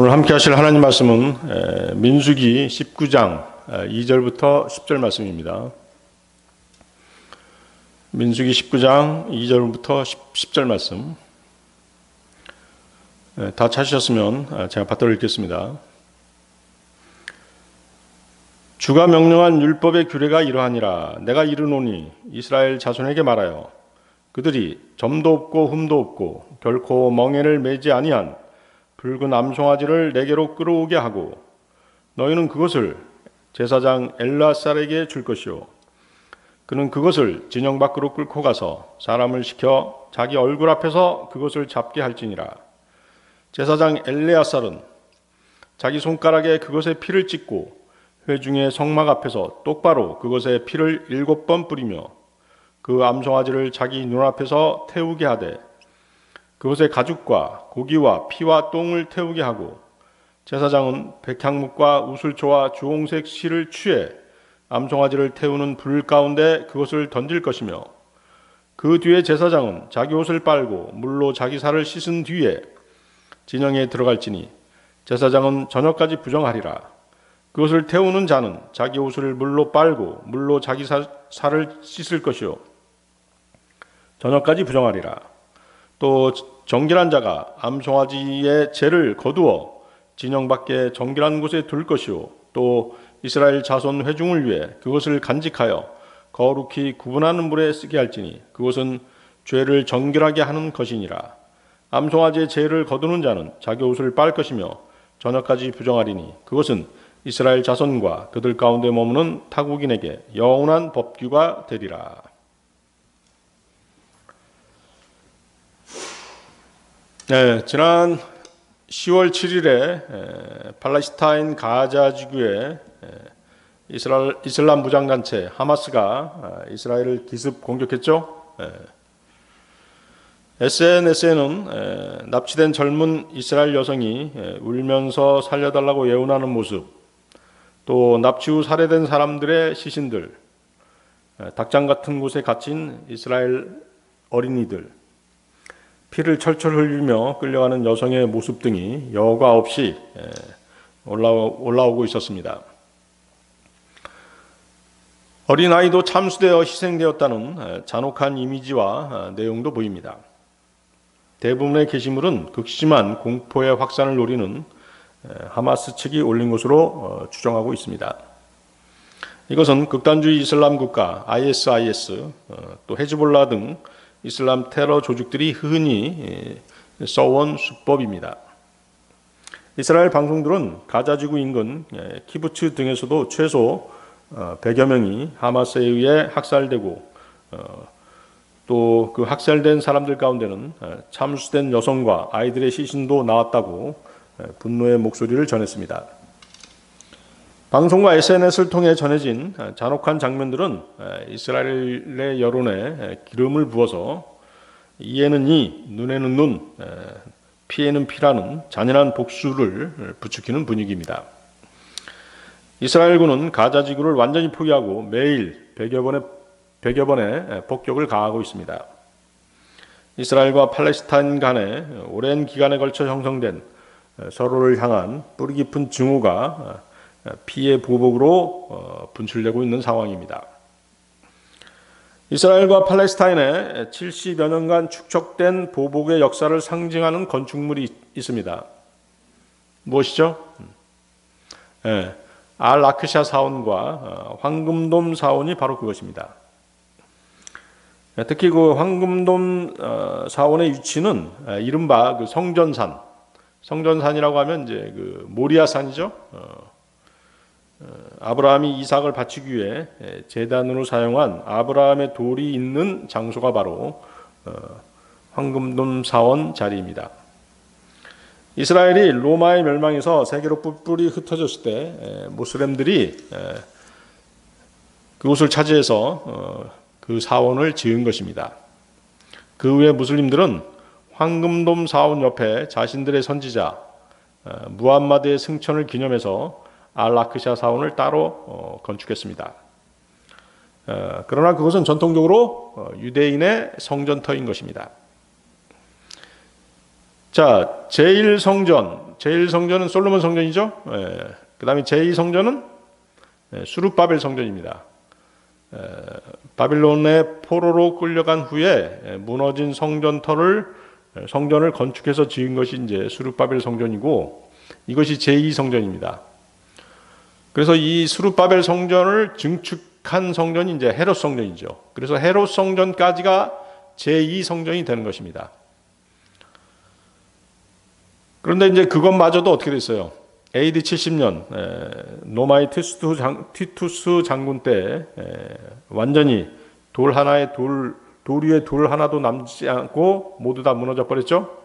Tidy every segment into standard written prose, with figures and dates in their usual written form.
오늘 함께 하실 하나님 말씀은 민수기 19장 2절부터 10절 말씀입니다. 민수기 19장 2절부터 10절 말씀. 다 찾으셨으면 제가 받들어 읽겠습니다. 주가 명령한 율법의 규례가 이러하니라. 내가 이르노니 이스라엘 자손에게 말하여 그들이 점도 없고 흠도 없고 결코 멍에를 매지 아니한 붉은 암송아지를 내게로 끌어오게 하고 너희는 그것을 제사장 엘르아살에게 줄 것이요 그는 그것을 진영 밖으로 끌고 가서 사람을 시켜 자기 얼굴 앞에서 그것을 잡게 할지니라. 제사장 엘르아살은 자기 손가락에 그것의 피를 찍고 회중의 성막 앞에서 똑바로 그것의 피를 7번 뿌리며 그 암송아지를 자기 눈앞에서 태우게 하되 그것의 가죽과 고기와 피와 똥을 태우게 하고 제사장은 백향목과 우슬초와 주홍색 실을 취해 암송아지를 태우는 불 가운데 그것을 던질 것이며 그 뒤에 제사장은 자기 옷을 빨고 물로 자기 살을 씻은 뒤에 진영에 들어갈지니 제사장은 저녁까지 부정하리라. 그것을 태우는 자는 자기 옷을 물로 빨고 물로 자기 살을 씻을 것이요 저녁까지 부정하리라. 또 정결한 자가 암송아지의 죄를 거두어 진영 밖에 정결한 곳에 둘 것이요 또 이스라엘 자손 회중을 위해 그것을 간직하여 거룩히 구분하는 물에 쓰게 할지니 그것은 죄를 정결하게 하는 것이니라. 암송아지의 죄를 거두는 자는 자기 옷을 빨 것이며 저녁까지 부정하리니 그것은 이스라엘 자손과 그들 가운데 머무는 타국인에게 영원한 법규가 되리라. 네, 지난 10월 7일에 팔레스타인 가자 지구에 이슬람 무장단체 하마스가 이스라엘을 기습 공격했죠. SNS에는 납치된 젊은 이스라엘 여성이 울면서 살려달라고 애원하는 모습, 또 납치 후 살해된 사람들의 시신들, 닭장 같은 곳에 갇힌 이스라엘 어린이들, 피를 철철 흘리며 끌려가는 여성의 모습 등이 여과 없이 올라오고 있었습니다. 어린아이도 참수되어 희생되었다는 잔혹한 이미지와 내용도 보입니다. 대부분의 게시물은 극심한 공포의 확산을 노리는 하마스 측이 올린 것으로 추정하고 있습니다. 이것은 극단주의 이슬람 국가 ISIS, 또 헤즈볼라 등 이슬람 테러 조직들이 흔히 써온 수법입니다. 이스라엘 방송들은 가자지구 인근 키부츠 등에서도 최소 100여 명이 하마스에 의해 학살되고 또 그 학살된 사람들 가운데는 참수된 여성과 아이들의 시신도 나왔다고 분노의 목소리를 전했습니다. 방송과 SNS를 통해 전해진 잔혹한 장면들은 이스라엘의 여론에 기름을 부어서 이에는 이, 눈에는 눈, 피에는 피라는 잔인한 복수를 부추기는 분위기입니다. 이스라엘군은 가자 지구를 완전히 포기하고 매일 100여 번의 폭격을 가하고 있습니다. 이스라엘과 팔레스타인 간에 오랜 기간에 걸쳐 형성된 서로를 향한 뿌리 깊은 증오가 피해 보복으로 분출되고 있는 상황입니다. 이스라엘과 팔레스타인에 70여 년간 축적된 보복의 역사를 상징하는 건축물이 있습니다. 무엇이죠? 알-아크샤 사원과 황금돔 사원이 바로 그것입니다. 특히 그 황금돔 사원의 위치는 이른바 그 성전산이라고 하면 이제 그 모리아산이죠. 아브라함이 이삭을 바치기 위해 제단으로 사용한 아브라함의 돌이 있는 장소가 바로 황금돔 사원 자리입니다. 이스라엘이 로마의 멸망에서 세계로 뿔뿔이 흩어졌을 때 모슬렘들이 그곳을 차지해서 그 사원을 지은 것입니다. 그 후에 무슬림들은 황금돔 사원 옆에 자신들의 선지자 무함마드의 승천을 기념해서 알-아크샤 사원을 따로 건축했습니다. 그러나 그것은 전통적으로 유대인의 성전터인 것입니다. 자, 제1성전은 솔로몬 성전이죠. 그 다음에 제2성전은 수룹바벨 성전입니다. 바빌론의 포로로 끌려간 후에 무너진 성전을 건축해서 지은 것이 이제 수룹바벨 성전이고, 이것이 제2성전입니다. 그래서 이 수룹바벨 성전을 증축한 성전이 이제 헤롯 성전이죠. 그래서 헤롯 성전까지가 제2성전이 되는 것입니다. 그런데 이제 그것마저도 어떻게 됐어요? AD 70년 로마의 티투스 장군 때 완전히 돌 위에 돌 하나도 남지 않고 모두 다 무너져 버렸죠.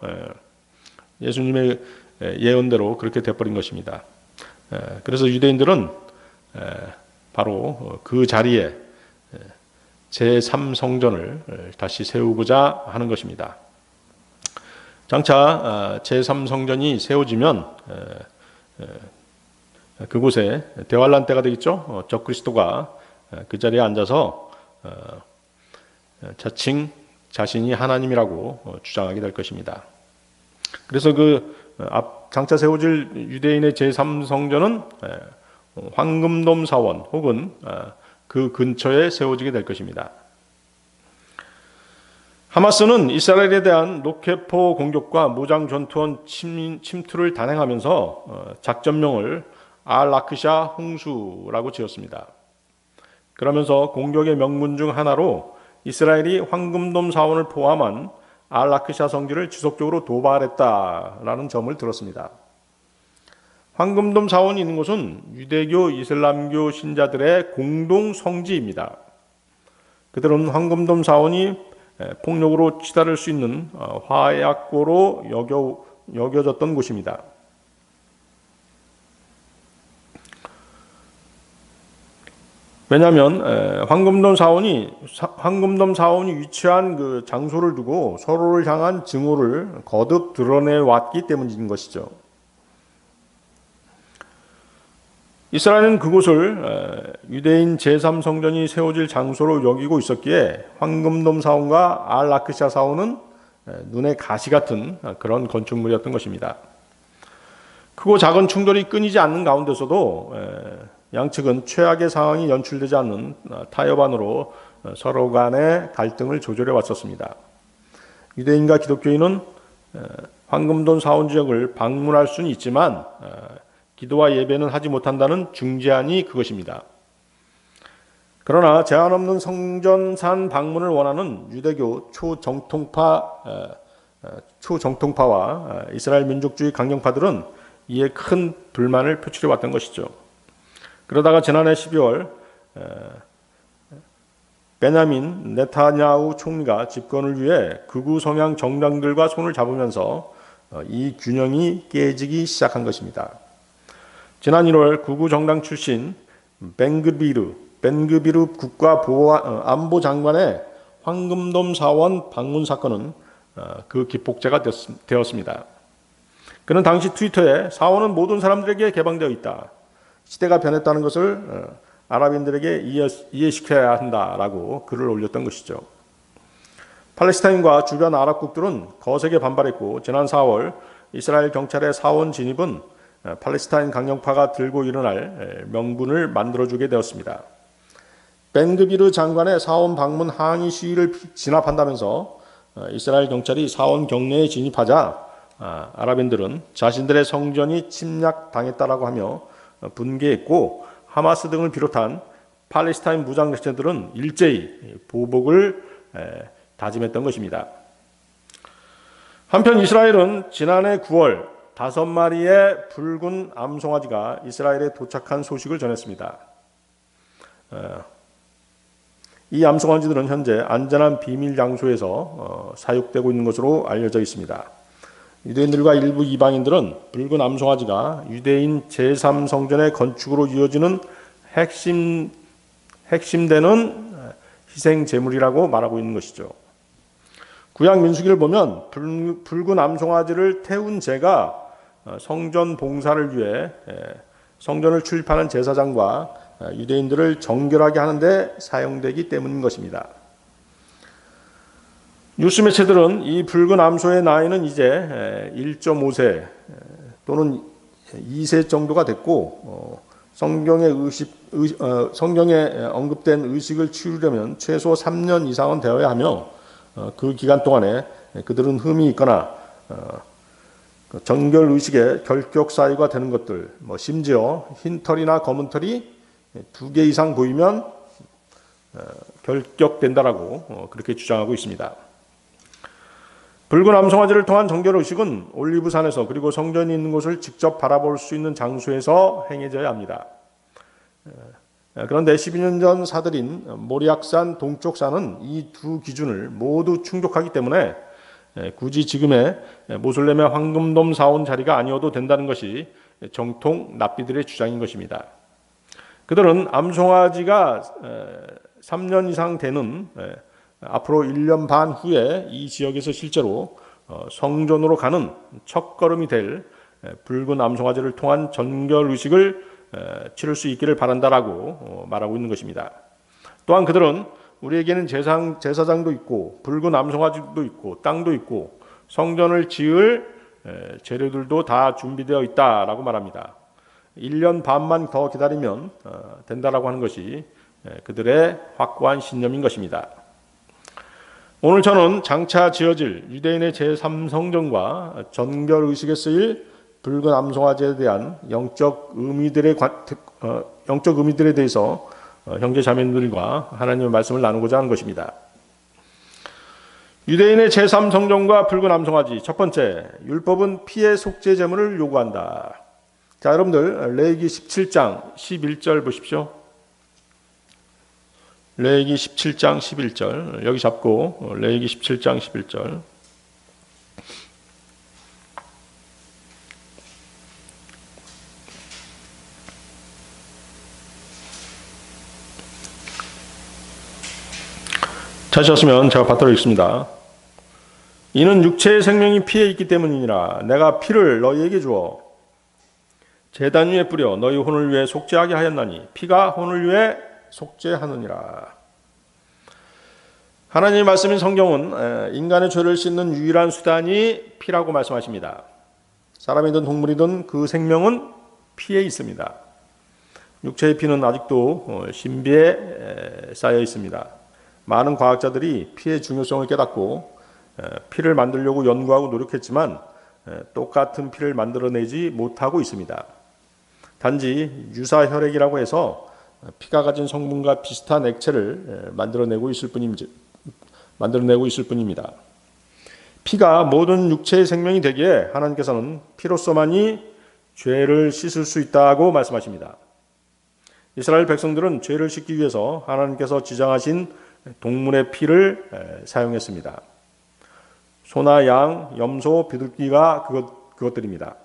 예수님의 예언대로 그렇게 돼버린 것입니다. 그래서 유대인들은 바로 그 자리에 제3성전을 다시 세우고자 하는 것입니다. 장차 제3성전이 세워지면 그곳에 대환란 때가 되겠죠. 적그리스도가 그 자리에 앉아서 자칭 자신이 하나님이라고 주장하게 될 것입니다. 그래서 장차 세워질 유대인의 제3성전은 황금돔 사원 혹은 그 근처에 세워지게 될 것입니다. 하마스는 이스라엘에 대한 로켓포 공격과 무장 전투원 침투를 단행하면서 작전명을 알-아크샤 홍수라고 지었습니다. 그러면서 공격의 명분 중 하나로 이스라엘이 황금돔 사원을 포함한 알-아크샤 성지를 지속적으로 도발했다라는 점을 들었습니다. 황금돔 사원이 있는 곳은 유대교, 이슬람교 신자들의 공동 성지입니다. 그들은 황금돔 사원이 폭력으로 치달을 수 있는 화약고로 여겨졌던 곳입니다. 왜냐하면 황금돔 사원이 위치한 그 장소를 두고 서로를 향한 증오를 거듭 드러내 왔기 때문인 것이죠. 이스라엘은 그곳을 유대인 제3성전이 세워질 장소로 여기고 있었기에 황금돔 사원과 알-아크샤 사원은 눈에 가시 같은 그런 건축물이었던 것입니다. 크고 작은 충돌이 끊이지 않는 가운데서도 양측은 최악의 상황이 연출되지 않는 타협안으로 서로 간의 갈등을 조절해 왔었습니다. 유대인과 기독교인은 황금돔 사원 지역을 방문할 수는 있지만 기도와 예배는 하지 못한다는 중재안이 그것입니다. 그러나 제한 없는 성전산 방문을 원하는 유대교 초정통파와 이스라엘 민족주의 강경파들은 이에 큰 불만을 표출해 왔던 것이죠. 그러다가 지난해 12월 베냐민 네타냐후 총리가 집권을 위해 극우 성향 정당들과 손을 잡으면서 이 균형이 깨지기 시작한 것입니다. 지난 1월 극우 정당 출신 벤그비르 국가안보 장관의 황금돔 사원 방문 사건은 그 기폭제가 되었습니다. 그는 당시 트위터에 사원은 모든 사람들에게 개방되어 있다. 시대가 변했다는 것을 아랍인들에게 이해시켜야 한다라고 글을 올렸던 것이죠. 팔레스타인과 주변 아랍국들은 거세게 반발했고 지난 4월 이스라엘 경찰의 사원 진입은 팔레스타인 강경파가 들고 일어날 명분을 만들어주게 되었습니다. 벤그비르 장관의 사원 방문 항의 시위를 진압한다면서 이스라엘 경찰이 사원 경내에 진입하자 아랍인들은 자신들의 성전이 침략당했다라고 하며 분개했고 하마스 등을 비롯한 팔레스타인 무장단체들은 일제히 보복을 다짐했던 것입니다. 한편 이스라엘은 지난해 9월 5마리의 붉은 암송아지가 이스라엘에 도착한 소식을 전했습니다. 이 암송아지들은 현재 안전한 비밀 장소에서 사육되고 있는 것으로 알려져 있습니다. 유대인들과 일부 이방인들은 붉은 암송아지가 유대인 제3성전의 건축으로 이어지는 핵심되는 희생 제물이라고 말하고 있는 것이죠. 구약 민수기를 보면 붉은 암송아지를 태운 제가 성전 봉사를 위해 성전을 출입하는 제사장과 유대인들을 정결하게 하는 데 사용되기 때문인 것입니다. 뉴스 매체들은 이 붉은 암소의 나이는 이제 1.5세 또는 2세 정도가 됐고 성경에 언급된 의식을 치르려면 최소 3년 이상은 되어야 하며 그 기간 동안에 그들은 흠이 있거나 정결 의식에 결격 사유가 되는 것들, 심지어 흰 털이나 검은 털이 2개 이상 보이면 결격된다라고 그렇게 주장하고 있습니다. 붉은 암송아지를 통한 정결 의식은 올리브산에서 그리고 성전이 있는 곳을 직접 바라볼 수 있는 장소에서 행해져야 합니다. 그런데 12년 전 사들인 모리악산 동쪽 산은 이 두 기준을 모두 충족하기 때문에 굳이 지금의 모슬렘의 황금돔 사온 자리가 아니어도 된다는 것이 정통 납비들의 주장인 것입니다. 그들은 암송아지가 3년 이상 되는 앞으로 1년 반 후에 이 지역에서 실제로 성전으로 가는 첫걸음이 될 붉은 암송아지를 통한 정결 의식을 치를 수 있기를 바란다라고 말하고 있는 것입니다. 또한 그들은 우리에게는 제사장도 있고 붉은 암송아지도 있고 땅도 있고 성전을 지을 재료들도 다 준비되어 있다라고 말합니다. 1년 반만 더 기다리면 된다라고 하는 것이 그들의 확고한 신념인 것입니다. 오늘 저는 장차 지어질 유대인의 제3성전과 정결의식에 쓰일 붉은 암송아지에 대한 영적 의미들에 대해서 형제 자매들과 하나님의 말씀을 나누고자 하는 것입니다. 유대인의 제3성전과 붉은 암송아지. 첫 번째, 율법은 피의 속죄 제물을 요구한다. 자, 여러분들 레위기 17장 11절 보십시오. 레위기 17장 11절 여기 잡고 레위기 17장 11절 찾으셨으면 제가 받도록 읽습니다. 이는 육체의 생명이 피에 있기 때문이니라. 내가 피를 너희에게 주어 제단 위에 뿌려 너희 혼을 위해 속죄하게 하였나니 피가 혼을 위해 속죄하느니라. 하나님의 말씀인 성경은 인간의 죄를 씻는 유일한 수단이 피라고 말씀하십니다. 사람이든 동물이든 그 생명은 피에 있습니다. 육체의 피는 아직도 신비에 쌓여 있습니다. 많은 과학자들이 피의 중요성을 깨닫고 피를 만들려고 연구하고 노력했지만 똑같은 피를 만들어내지 못하고 있습니다. 단지 유사혈액이라고 해서 피가 가진 성분과 비슷한 액체를 만들어내고 있을 뿐입니다. 피가 모든 육체의 생명이 되기에 하나님께서는 피로서만이 죄를 씻을 수 있다고 말씀하십니다. 이스라엘 백성들은 죄를 씻기 위해서 하나님께서 지정하신 동물의 피를 사용했습니다. 소나 양, 염소, 비둘기가 그것들입니다.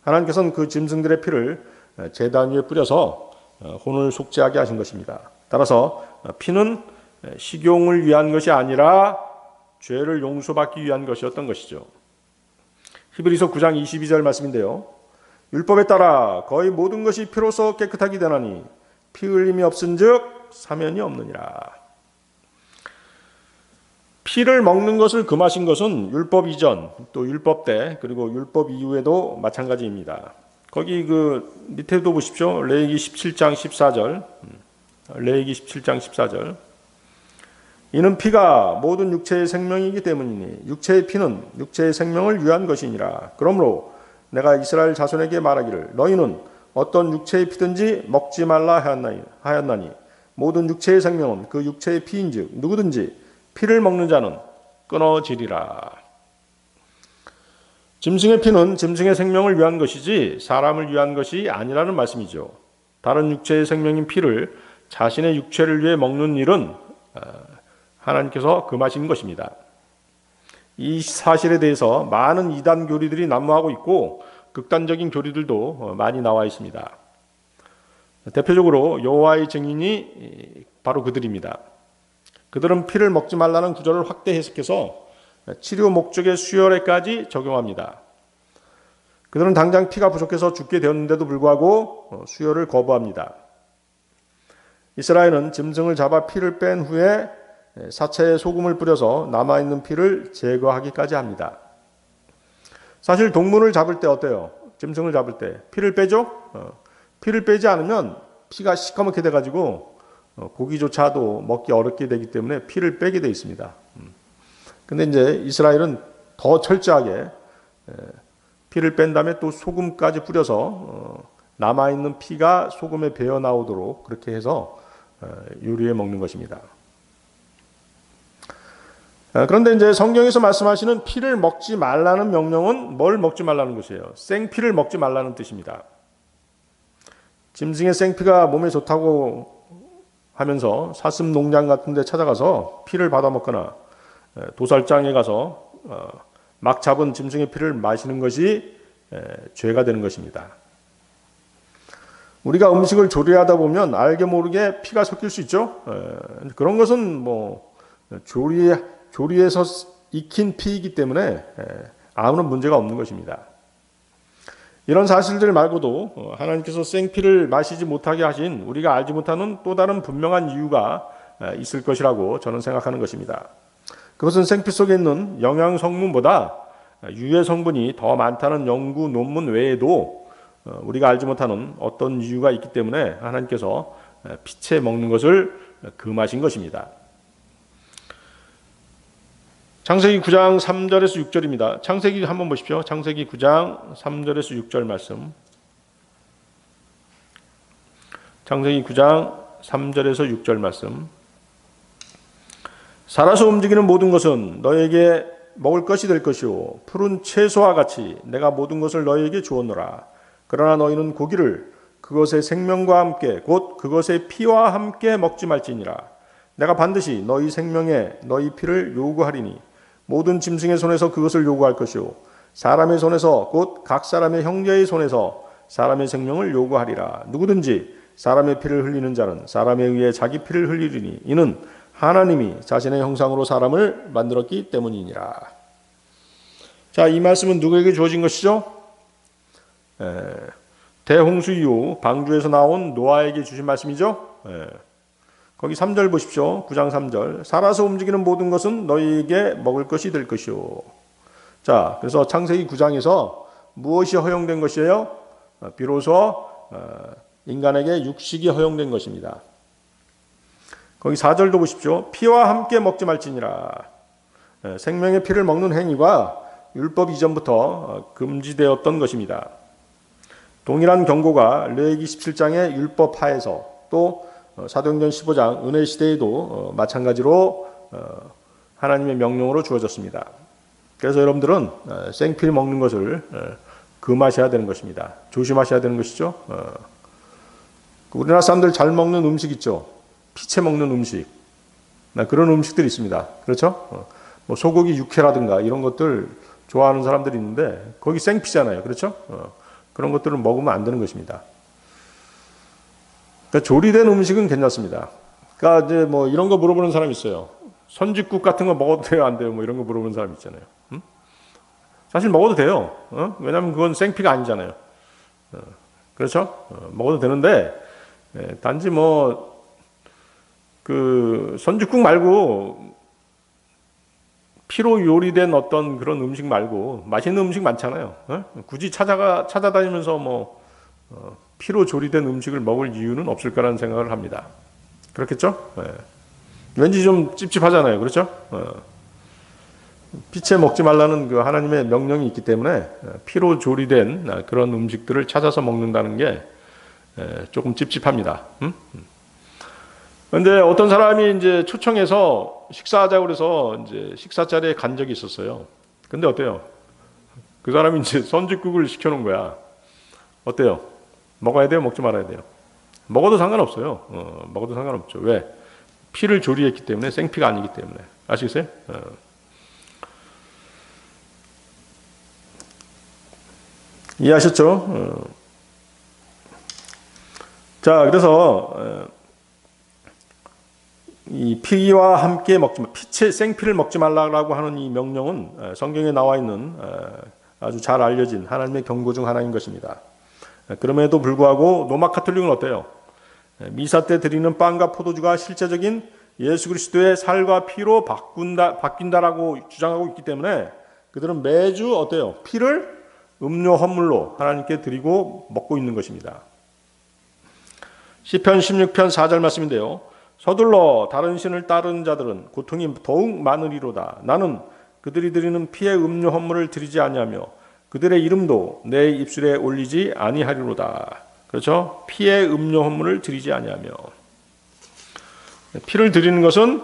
하나님께서는 그 짐승들의 피를 제단 위에 뿌려서 혼을 속죄하게 하신 것입니다. 따라서 피는 식용을 위한 것이 아니라 죄를 용서받기 위한 것이었던 것이죠. 히브리서 9장 22절 말씀인데요. 율법에 따라 거의 모든 것이 피로서 깨끗하게 되나니 피 흘림이 없은즉 사면이 없느니라. 피를 먹는 것을 금하신 것은 율법 이전, 또 율법 때, 그리고 율법 이후에도 마찬가지입니다. 거기 그 밑에도 보십시오. 레위기 17장 14절. 레위기 17장 14절. 이는 피가 모든 육체의 생명이기 때문이니 육체의 피는 육체의 생명을 위한 것이니라. 그러므로 내가 이스라엘 자손에게 말하기를 너희는 어떤 육체의 피든지 먹지 말라 하였나니 모든 육체의 생명은 그 육체의 피인즉 누구든지 피를 먹는 자는 끊어지리라. 짐승의 피는 짐승의 생명을 위한 것이지 사람을 위한 것이 아니라는 말씀이죠. 다른 육체의 생명인 피를 자신의 육체를 위해 먹는 일은 하나님께서 금하신 것입니다. 이 사실에 대해서 많은 이단 교리들이 난무하고 있고 극단적인 교리들도 많이 나와 있습니다. 대표적으로 여호와의 증인이 바로 그들입니다. 그들은 피를 먹지 말라는 구절을 확대 해석해서 치료 목적의 수혈에까지 적용합니다. 그들은 당장 피가 부족해서 죽게 되었는데도 불구하고 수혈을 거부합니다. 이스라엘은 짐승을 잡아 피를 뺀 후에 사체에 소금을 뿌려서 남아있는 피를 제거하기까지 합니다. 사실 동물을 잡을 때 어때요? 짐승을 잡을 때 피를 빼죠? 피를 빼지 않으면 피가 시커멓게 돼가지고 고기조차도 먹기 어렵게 되기 때문에 피를 빼게 돼 있습니다. 근데 이제 이스라엘은 더 철저하게 피를 뺀 다음에 또 소금까지 뿌려서 남아있는 피가 소금에 배어 나오도록 그렇게 해서 요리해 먹는 것입니다. 그런데 이제 성경에서 말씀하시는 피를 먹지 말라는 명령은 뭘 먹지 말라는 것이에요? 생피를 먹지 말라는 뜻입니다. 짐승의 생피가 몸에 좋다고 하면서 사슴 농장 같은 데 찾아가서 피를 받아 먹거나 도살장에 가서 막 잡은 짐승의 피를 마시는 것이 죄가 되는 것입니다. 우리가 음식을 조리하다 보면 알게 모르게 피가 섞일 수 있죠. 그런 것은 뭐 조리에서 익힌 피이기 때문에 아무런 문제가 없는 것입니다. 이런 사실들 말고도 하나님께서 생피를 마시지 못하게 하신 우리가 알지 못하는 또 다른 분명한 이유가 있을 것이라고 저는 생각하는 것입니다. 그것은 생피 속에 있는 영양 성분보다 유해 성분이 더 많다는 연구 논문 외에도 우리가 알지 못하는 어떤 이유가 있기 때문에 하나님께서 피채 먹는 것을 금하신 것입니다. 창세기 9장 3절에서 6절입니다. 창세기 한번 보십시오. 창세기 9장 3절에서 6절 말씀. 창세기 9장 3절에서 6절 말씀. 살아서 움직이는 모든 것은 너에게 먹을 것이 될 것이요 푸른 채소와 같이 내가 모든 것을 너에게 주었노라. 그러나 너희는 고기를 그것의 생명과 함께 곧 그것의 피와 함께 먹지 말지니라. 내가 반드시 너희 생명에 너희 피를 요구하리니 모든 짐승의 손에서 그것을 요구할 것이요 사람의 손에서 곧 각 사람의 형제의 손에서 사람의 생명을 요구하리라. 누구든지 사람의 피를 흘리는 자는 사람에 의해 자기 피를 흘리리니 이는 하나님이 자신의 형상으로 사람을 만들었기 때문이니라. 자, 이 말씀은 누구에게 주어진 것이죠? 대홍수 이후 방주에서 나온 노아에게 주신 말씀이죠. 거기 3절 보십시오. 9장 3절. 살아서 움직이는 모든 것은 너희에게 먹을 것이 될 것이요. 자, 그래서 창세기 9장에서 무엇이 허용된 것이에요? 비로소 인간에게 육식이 허용된 것입니다. 거기 4절도 보십시오. 피와 함께 먹지 말지니라. 생명의 피를 먹는 행위가 율법 이전부터 금지되었던 것입니다. 동일한 경고가 레위기 17장의 율법 하에서 또 사도행전 15장 은혜 시대에도 마찬가지로 하나님의 명령으로 주어졌습니다. 그래서 여러분들은 생피를 먹는 것을 금하셔야 되는 것입니다. 조심하셔야 되는 것이죠. 우리나라 사람들 잘 먹는 음식 있죠. 피채 먹는 음식. 그런 음식들이 있습니다. 그렇죠? 뭐 소고기 육회라든가 이런 것들 좋아하는 사람들이 있는데 거기 생피잖아요. 그렇죠? 그런 것들을 먹으면 안 되는 것입니다. 그러니까 조리된 음식은 괜찮습니다. 그러니까 이제 뭐 이런 거 물어보는 사람이 있어요. 선짓국 같은 거 먹어도 돼요, 안 돼요? 뭐 이런 거 물어보는 사람 있잖아요. 사실 먹어도 돼요. 왜냐하면 그건 생피가 아니잖아요. 그렇죠? 먹어도 되는데 단지 뭐 그 선짓국 말고 피로 요리된 어떤 그런 음식 말고 맛있는 음식 많잖아요. 굳이 찾아다니면서 뭐 피로 조리된 음식을 먹을 이유는 없을 거라는 생각을 합니다. 그렇겠죠? 왠지 좀 찝찝하잖아요. 그렇죠? 피채 먹지 말라는 그 하나님의 명령이 있기 때문에 피로 조리된 그런 음식들을 찾아서 먹는다는 게 조금 찝찝합니다. 그런데 어떤 사람이 이제 초청해서 식사하자고 그래서 이제 식사 자리에 간 적이 있었어요. 근데 어때요? 그 사람이 이제 선짓국을 시켜놓은 거야. 어때요? 먹어야 돼요? 먹지 말아야 돼요? 먹어도 상관없어요. 먹어도 상관없죠. 왜? 피를 조리했기 때문에, 생피가 아니기 때문에. 아시겠어요? 이해하셨죠? 자, 그래서 이 피와 함께 먹지 마, 생피를 먹지 말라고 하는 이 명령은 성경에 나와 있는 아주 잘 알려진 하나님의 경고 중 하나인 것입니다. 그럼에도 불구하고 로마 카톨릭은 어때요? 미사 때 드리는 빵과 포도주가 실제적인 예수 그리스도의 살과 피로 바뀐다라고 주장하고 있기 때문에 그들은 매주 어때요? 피를 음료 헌물로 하나님께 드리고 먹고 있는 것입니다. 시편 16편 4절 말씀인데요. 서둘러 다른 신을 따르는 자들은 고통이 더욱 많으리로다. 나는 그들이 드리는 피의 음료 헌물을 드리지 아니하며 그들의 이름도 내 입술에 올리지 아니하리로다. 그렇죠? 피의 음료 헌물을 드리지 아니하며. 피를 드리는 것은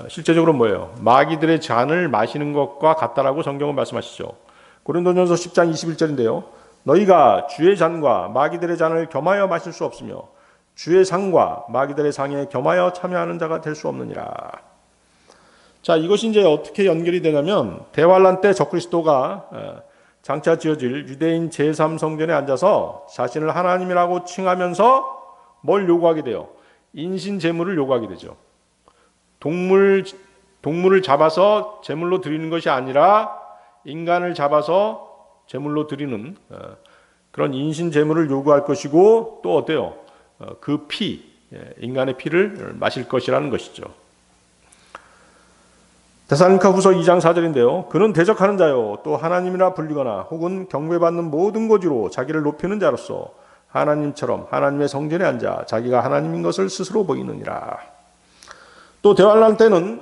실제적으로 뭐예요? 마귀들의 잔을 마시는 것과 같다라고 성경은 말씀하시죠. 고린도전서 10장 21절인데요. 너희가 주의 잔과 마귀들의 잔을 겸하여 마실 수 없으며 주의 상과 마귀들의 상에 겸하여 참여하는 자가 될 수 없느니라. 자, 이것이 이제 어떻게 연결이 되냐면 대환란 때 적그리스도가 장차 지어질 유대인 제3성전에 앉아서 자신을 하나님이라고 칭하면서 뭘 요구하게 돼요? 인신 제물을 요구하게 되죠. 동물을 잡아서 제물로 드리는 것이 아니라 인간을 잡아서 제물로 드리는 그런 인신 제물을 요구할 것이고 또 어때요? 그 피, 인간의 피를 마실 것이라는 것이죠. 데살로니가후서 2장 4절인데요. 그는 대적하는 자요 또 하나님이라 불리거나 혹은 경배받는 모든 고지로 자기를 높이는 자로서 하나님처럼 하나님의 성전에 앉아 자기가 하나님인 것을 스스로 보이느니라. 또 대환란 때는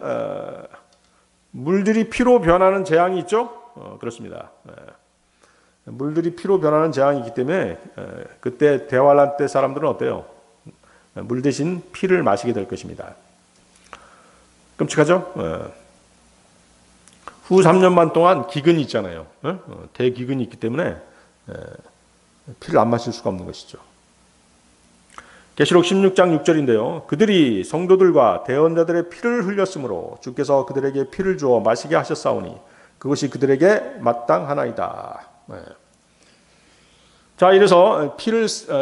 물들이 피로 변하는 재앙이 있죠. 그렇습니다. 물들이 피로 변하는 재앙이 있기 때문에 그때 대환란 때 사람들은 어때요? 물 대신 피를 마시게 될 것입니다. 끔찍하죠? 후 3년 반 동안 기근이 있잖아요. 대기근이 있기 때문에 피를 안 마실 수가 없는 것이죠. 계시록 16장 6절인데요. 그들이 성도들과 대언자들의 피를 흘렸으므로 주께서 그들에게 피를 주어 마시게 하셨사오니 그것이 그들에게 마땅하나이다. 자, 이래서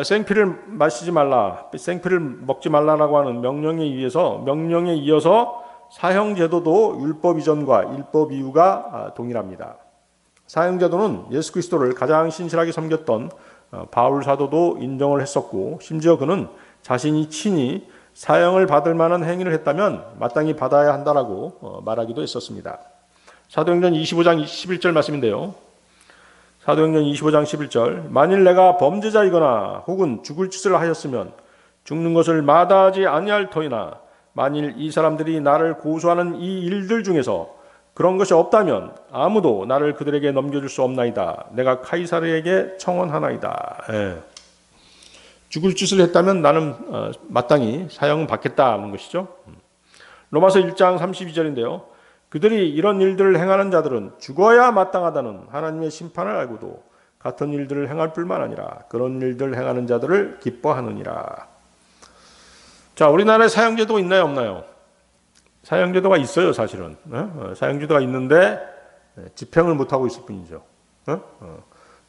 생피를 마시지 말라, 생피를 먹지 말라라고 하는 명령에 이어서 사형제도도 율법 이전과 율법 이후가 동일합니다. 사형제도는 예수 그리스도를 가장 신실하게 섬겼던 바울 사도도 인정을 했었고 심지어 그는 자신이 친히 사형을 받을 만한 행위를 했다면 마땅히 받아야 한다라고 말하기도 했었습니다. 사도행전 25장 11절 말씀인데요. 사도행전 25장 11절 만일 내가 범죄자이거나 혹은 죽을 짓을 하였으면 죽는 것을 마다하지 아니할 터이나 만일 이 사람들이 나를 고소하는 이 일들 중에서 그런 것이 없다면 아무도 나를 그들에게 넘겨줄 수 없나이다. 내가 카이사르에게 청원하나이다. 죽을 짓을 했다면 나는 마땅히 사형을 받겠다는 것이죠. 로마서 1장 32절인데요. 그들이 이런 일들을 행하는 자들은 죽어야 마땅하다는 하나님의 심판을 알고도 같은 일들을 행할 뿐만 아니라 그런 일들을 행하는 자들을 기뻐하느니라. 자, 우리나라에 사형제도가 있나요, 없나요? 사형제도가 있어요, 사실은. 사형제도가 있는데 집행을 못하고 있을 뿐이죠.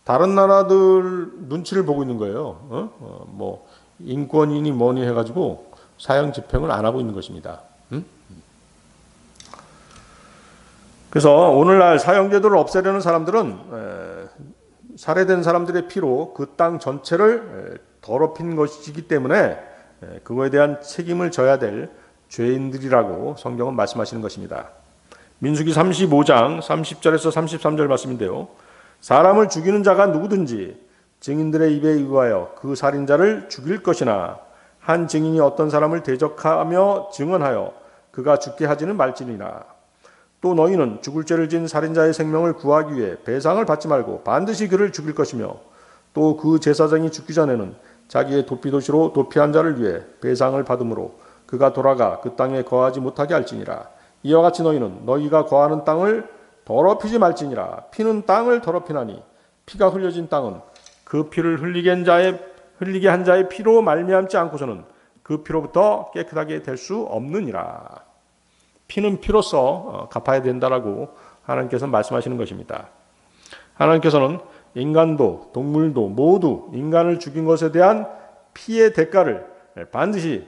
다른 나라들 눈치를 보고 있는 거예요. 뭐 인권이니 뭐니 해가지고 사형 집행을 안 하고 있는 것입니다. 그래서 오늘날 사형제도를 없애려는 사람들은 살해된 사람들의 피로 그 땅 전체를 더럽힌 것이기 때문에 그거에 대한 책임을 져야 될 죄인들이라고 성경은 말씀하시는 것입니다. 민수기 35장 30절에서 33절 말씀인데요. 사람을 죽이는 자가 누구든지 증인들의 입에 의하여 그 살인자를 죽일 것이나 한 증인이 어떤 사람을 대적하며 증언하여 그가 죽게 하지는 말지니라. 또 너희는 죽을 죄를 지은 살인자의 생명을 구하기 위해 배상을 받지 말고 반드시 그를 죽일 것이며 또 그 제사장이 죽기 전에는 자기의 도피도시로 도피한 자를 위해 배상을 받음으로 그가 돌아가 그 땅에 거하지 못하게 할지니라. 이와 같이 너희는 너희가 거하는 땅을 더럽히지 말지니라. 피는 땅을 더럽히나니 피가 흘려진 땅은 그 피를 흘리게 한 자의 피로 말미암지 않고서는 그 피로부터 깨끗하게 될 수 없느니라. 피는 피로써 갚아야 된다라고 하나님께서 말씀하시는 것입니다. 하나님께서는 인간도 동물도 모두 인간을 죽인 것에 대한 피의 대가를 반드시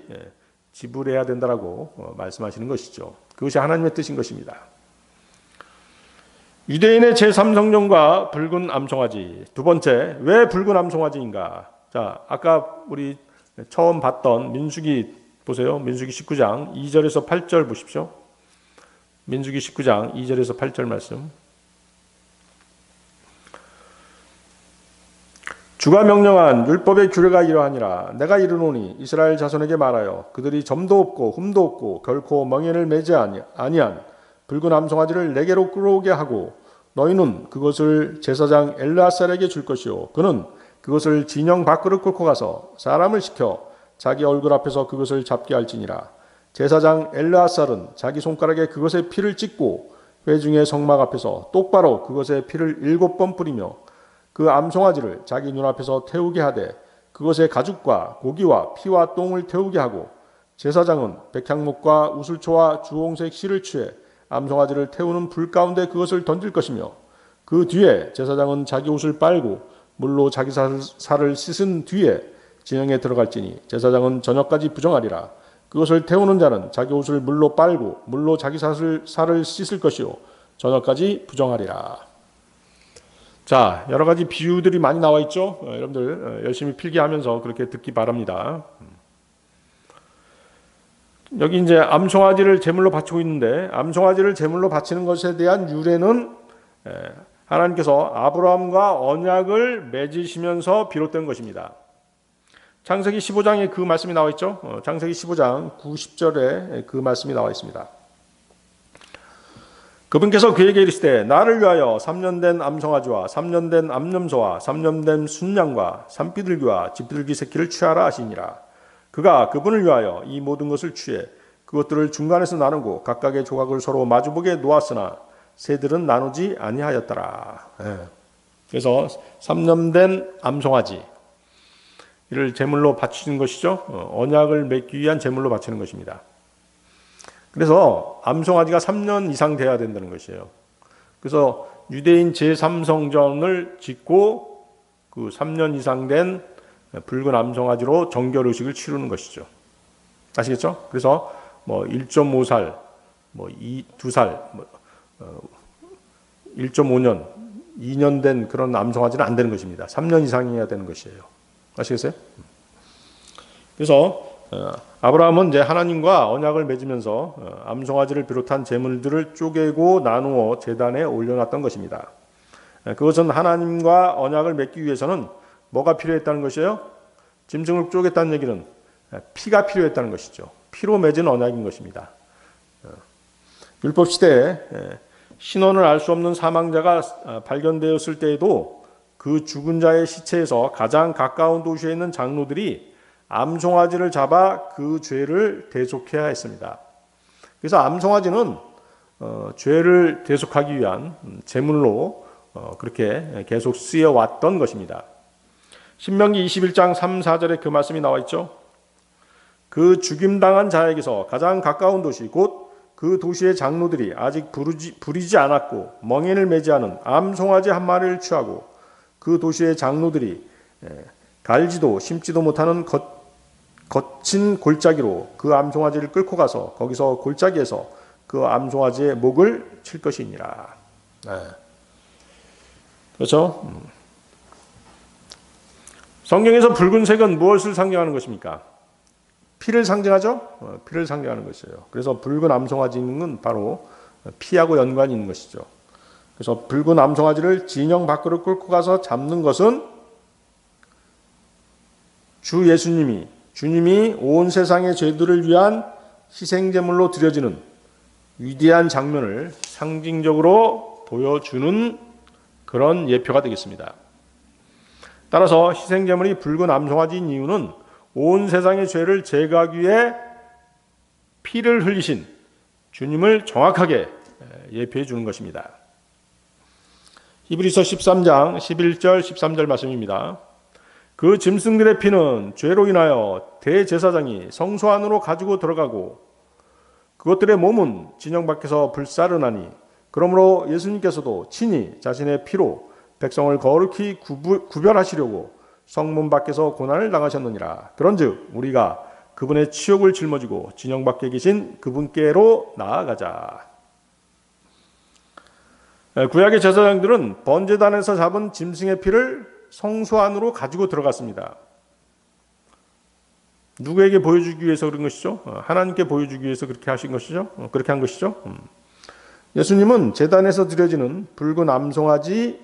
지불해야 된다라고 말씀하시는 것이죠. 그것이 하나님의 뜻인 것입니다. 유대인의 제3성전과 붉은 암송아지. 두 번째, 왜 붉은 암송아지인가? 자, 아까 우리 처음 봤던 민수기 보세요. 민수기 19장 2절에서 8절 보십시오. 민수기 19장 2절에서 8절 말씀. 주가 명령한 율법의 규례가 이러하니라. 내가 이르노니 이스라엘 자손에게 말하여 그들이 점도 없고 흠도 없고 결코 멍에를 매지 아니한 붉은 암송아지를 내게로 끌어오게 하고 너희는 그것을 제사장 엘르아살에게 줄 것이요 그는 그것을 진영 밖으로 끌고 가서 사람을 시켜 자기 얼굴 앞에서 그것을 잡게 할지니라. 제사장 엘르아살은 자기 손가락에 그것의 피를 찍고 회중의 성막 앞에서 똑바로 그것의 피를 7번 뿌리며 그 암송아지를 자기 눈앞에서 태우게 하되 그것의 가죽과 고기와 피와 똥을 태우게 하고 제사장은 백향목과 우슬초와 주홍색 실을 취해 암송아지를 태우는 불 가운데 그것을 던질 것이며 그 뒤에 제사장은 자기 옷을 빨고 물로 자기 살을 씻은 뒤에 진영에 들어갈지니 제사장은 저녁까지 부정하리라. 그것을 태우는 자는 자기 옷을 물로 빨고 물로 자기 살을 씻을 것이요 저녁까지 부정하리라. 자, 여러 가지 비유들이 많이 나와 있죠. 여러분들 열심히 필기하면서 그렇게 듣기 바랍니다. 여기 이제 암송아지를 제물로 바치고 있는데 암송아지를 제물로 바치는 것에 대한 유래는 하나님께서 아브라함과 언약을 맺으시면서 비롯된 것입니다. 창세기 15장에 그 말씀이 나와 있죠. 창세기 15장 90절에 그 말씀이 나와 있습니다. 그분께서 그에게 이르시되 나를 위하여 3년 된 암송아지와 3년 된 암염소와 3년 된 순양과 산비둘기와 집비둘기 새끼를 취하라 하시니라. 그가 그분을 위하여 이 모든 것을 취해 그것들을 중간에서 나누고 각각의 조각을 서로 마주보게 놓았으나 새들은 나누지 아니하였더라. 그래서 3년 된 암송아지 이를 제물로 바치는 것이죠. 언약을 맺기 위한 제물로 바치는 것입니다. 그래서 암송아지가 3년 이상 돼야 된다는 것이에요. 그래서 유대인 제3성전을 짓고 그 3년 이상 된 붉은 암송아지로 정결의식을 치르는 것이죠. 아시겠죠? 그래서 뭐 1.5살, 뭐 2살, 1.5년, 2년 된 그런 암송아지는 안 되는 것입니다. 3년 이상이어야 되는 것이에요. 아시겠어요? 그래서 아브라함은 이제 하나님과 언약을 맺으면서 암송아지를 비롯한 제물들을 쪼개고 나누어 제단에 올려놨던 것입니다. 그것은 하나님과 언약을 맺기 위해서는 뭐가 필요했다는 것이에요? 짐승을 쪼갰다는 얘기는 피가 필요했다는 것이죠. 피로 맺은 언약인 것입니다. 율법 시대에 신원을 알 수 없는 사망자가 발견되었을 때에도 그 죽은 자의 시체에서 가장 가까운 도시에 있는 장로들이 암송아지를 잡아 그 죄를 대속해야 했습니다. 그래서 암송아지는 죄를 대속하기 위한 제물로 그렇게 계속 쓰여왔던 것입니다. 신명기 21장 3, 4절에 그 말씀이 나와 있죠. 그 죽임당한 자에게서 가장 가까운 도시 곧 그 도시의 장로들이 아직 부리지 않았고 멍에를 매지 않은 암송아지 한 마리를 취하고 그 도시의 장로들이 갈지도 심지도 못하는 거친 골짜기로 그 암송아지를 끌고 가서 거기서 골짜기에서 그 암송아지의 목을 칠 것이니라. 그렇죠? 성경에서 붉은색은 무엇을 상징하는 것입니까? 피를 상징하죠? 피를 상징하는 것이에요. 그래서 붉은 암송아지는 바로 피하고 연관이 있는 것이죠. 그래서 붉은 암송아지를 진영 밖으로 끌고 가서 잡는 것은 주님이 온 세상의 죄들을 위한 희생제물로 드려지는 위대한 장면을 상징적으로 보여주는 그런 예표가 되겠습니다. 따라서 희생제물이 붉은 암송아지인 이유는 온 세상의 죄를 제거하기 위해 피를 흘리신 주님을 정확하게 예표해 주는 것입니다. 히브리서 13장 11절 13절 말씀입니다. 그 짐승들의 피는 죄로 인하여 대제사장이 성소 안으로 가지고 들어가고 그것들의 몸은 진영 밖에서 불사르나니 그러므로 예수님께서도 친히 자신의 피로 백성을 거룩히 구별하시려고 성문 밖에서 고난을 당하셨느니라. 그런즉 우리가 그분의 치욕을 짊어지고 진영 밖에 계신 그분께로 나아가자. 구약의 제사장들은 번제단에서 잡은 짐승의 피를 성소 안으로 가지고 들어갔습니다. 누구에게 보여주기 위해서 그런 것이죠? 하나님께 보여주기 위해서 그렇게 하신 것이죠? 그렇게 한 것이죠? 예수님은 제단에서 드려지는 붉은 암송아지가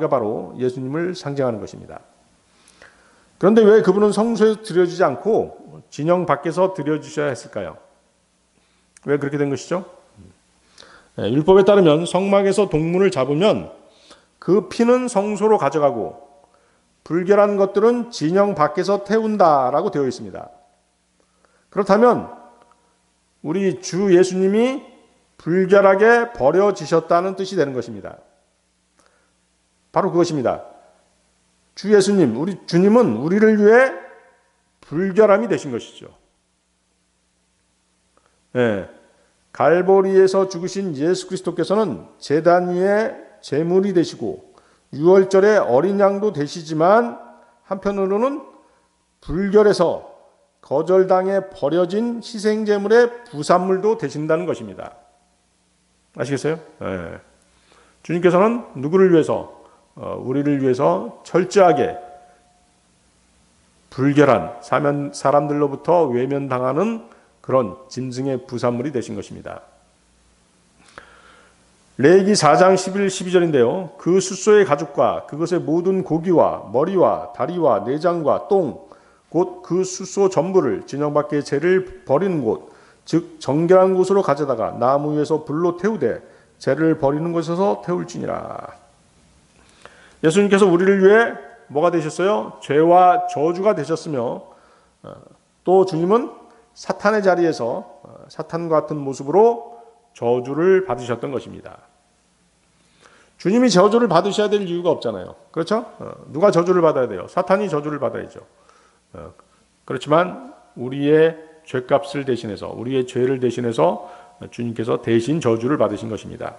바로 예수님을 상징하는 것입니다. 그런데 왜 그분은 성소에서 드려지지 않고 진영 밖에서 드려주셔야 했을까요? 왜 그렇게 된 것이죠? 율법에 따르면 성막에서 동물을 잡으면 그 피는 성소로 가져가고 불결한 것들은 진영 밖에서 태운다라고 되어 있습니다. 그렇다면 우리 주 예수님이 불결하게 버려지셨다는 뜻이 되는 것입니다. 바로 그것입니다. 주 예수님, 우리 주님은 우리를 위해 불결함이 되신 것이죠. 네. 갈보리에서 죽으신 예수 그리스도께서는 제단 위에 제물이 되시고 유월절에 어린 양도 되시지만 한편으로는 불결해서 거절당해 버려진 희생제물의 부산물도 되신다는 것입니다. 아시겠어요? 네. 주님께서는 누구를 위해서? 우리를 위해서 철저하게 불결한 사람들로부터 외면당하는 그런 짐승의 부산물이 되신 것입니다. 레위기 4장 11, 12절인데요. 그 숫소의 가죽과 그것의 모든 고기와 머리와 다리와 내장과 똥 곧 그 숫소 전부를 진영 밖에 재를 버리는 곳 즉 정결한 곳으로 가져다가 나무 위에서 불로 태우되 재를 버리는 곳에서 태울지니라. 예수님께서 우리를 위해 뭐가 되셨어요? 죄와 저주가 되셨으며 또 주님은 사탄의 자리에서 사탄과 같은 모습으로 저주를 받으셨던 것입니다. 주님이 저주를 받으셔야 될 이유가 없잖아요. 그렇죠? 누가 저주를 받아야 돼요? 사탄이 저주를 받아야죠. 그렇지만 우리의 죄값을 대신해서 우리의 죄를 대신해서 주님께서 대신 저주를 받으신 것입니다.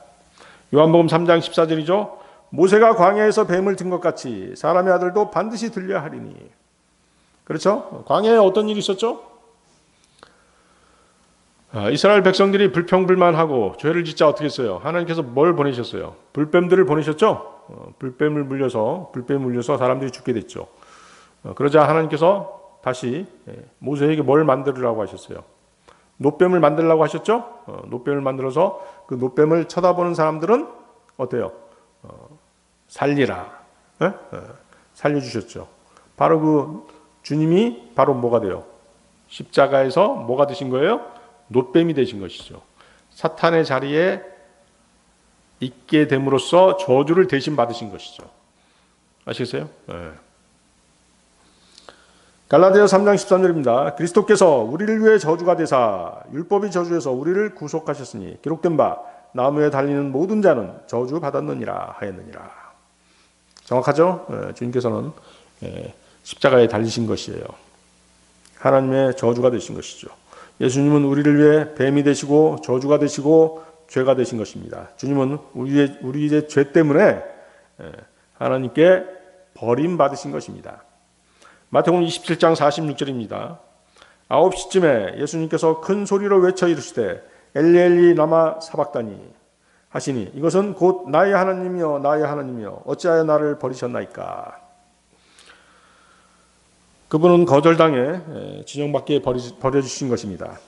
요한복음 3장 14절이죠. 모세가 광야에서 뱀을 든 것 같이 사람의 아들도 반드시 들려 하리니. 그렇죠? 광야에 어떤 일이 있었죠? 이스라엘 백성들이 불평불만하고 죄를 짓자 어떻게 했어요? 하나님께서 뭘 보내셨어요? 불뱀들을 보내셨죠? 불뱀을 물려서 사람들이 죽게 됐죠. 그러자 하나님께서 다시 모세에게 뭘 만들으라고 하셨어요? 놋뱀을 만들라고 하셨죠? 놋뱀을 만들어서 그 놋뱀을 쳐다보는 사람들은 어때요? 살리라. 살려주셨죠. 바로 그 주님이 바로 뭐가 돼요? 십자가에서 뭐가 되신 거예요? 놋뱀이 되신 것이죠. 사탄의 자리에 있게 됨으로써 저주를 대신 받으신 것이죠. 아시겠어요? 네. 갈라디아서 3장 13절입니다. 그리스도께서 우리를 위해 저주가 되사 율법이 저주에서 우리를 구속하셨으니 기록된 바 나무에 달리는 모든 자는 저주 받았느니라 하였느니라. 정확하죠? 주님께서는 십자가에 달리신 것이에요. 하나님의 저주가 되신 것이죠. 예수님은 우리를 위해 뱀이 되시고 저주가 되시고 죄가 되신 것입니다. 주님은 우리의 죄 때문에 하나님께 버림받으신 것입니다. 마태복음 27장 46절입니다. 9시쯤에 예수님께서 큰 소리로 외쳐 이르시되 엘리 엘리 라마 사박다니 하시니 이것은 곧 나의 하나님이여 나의 하나님이여 어찌하여 나를 버리셨나이까. 그분은 거절당해 진영 밖에 버려주신 것입니다.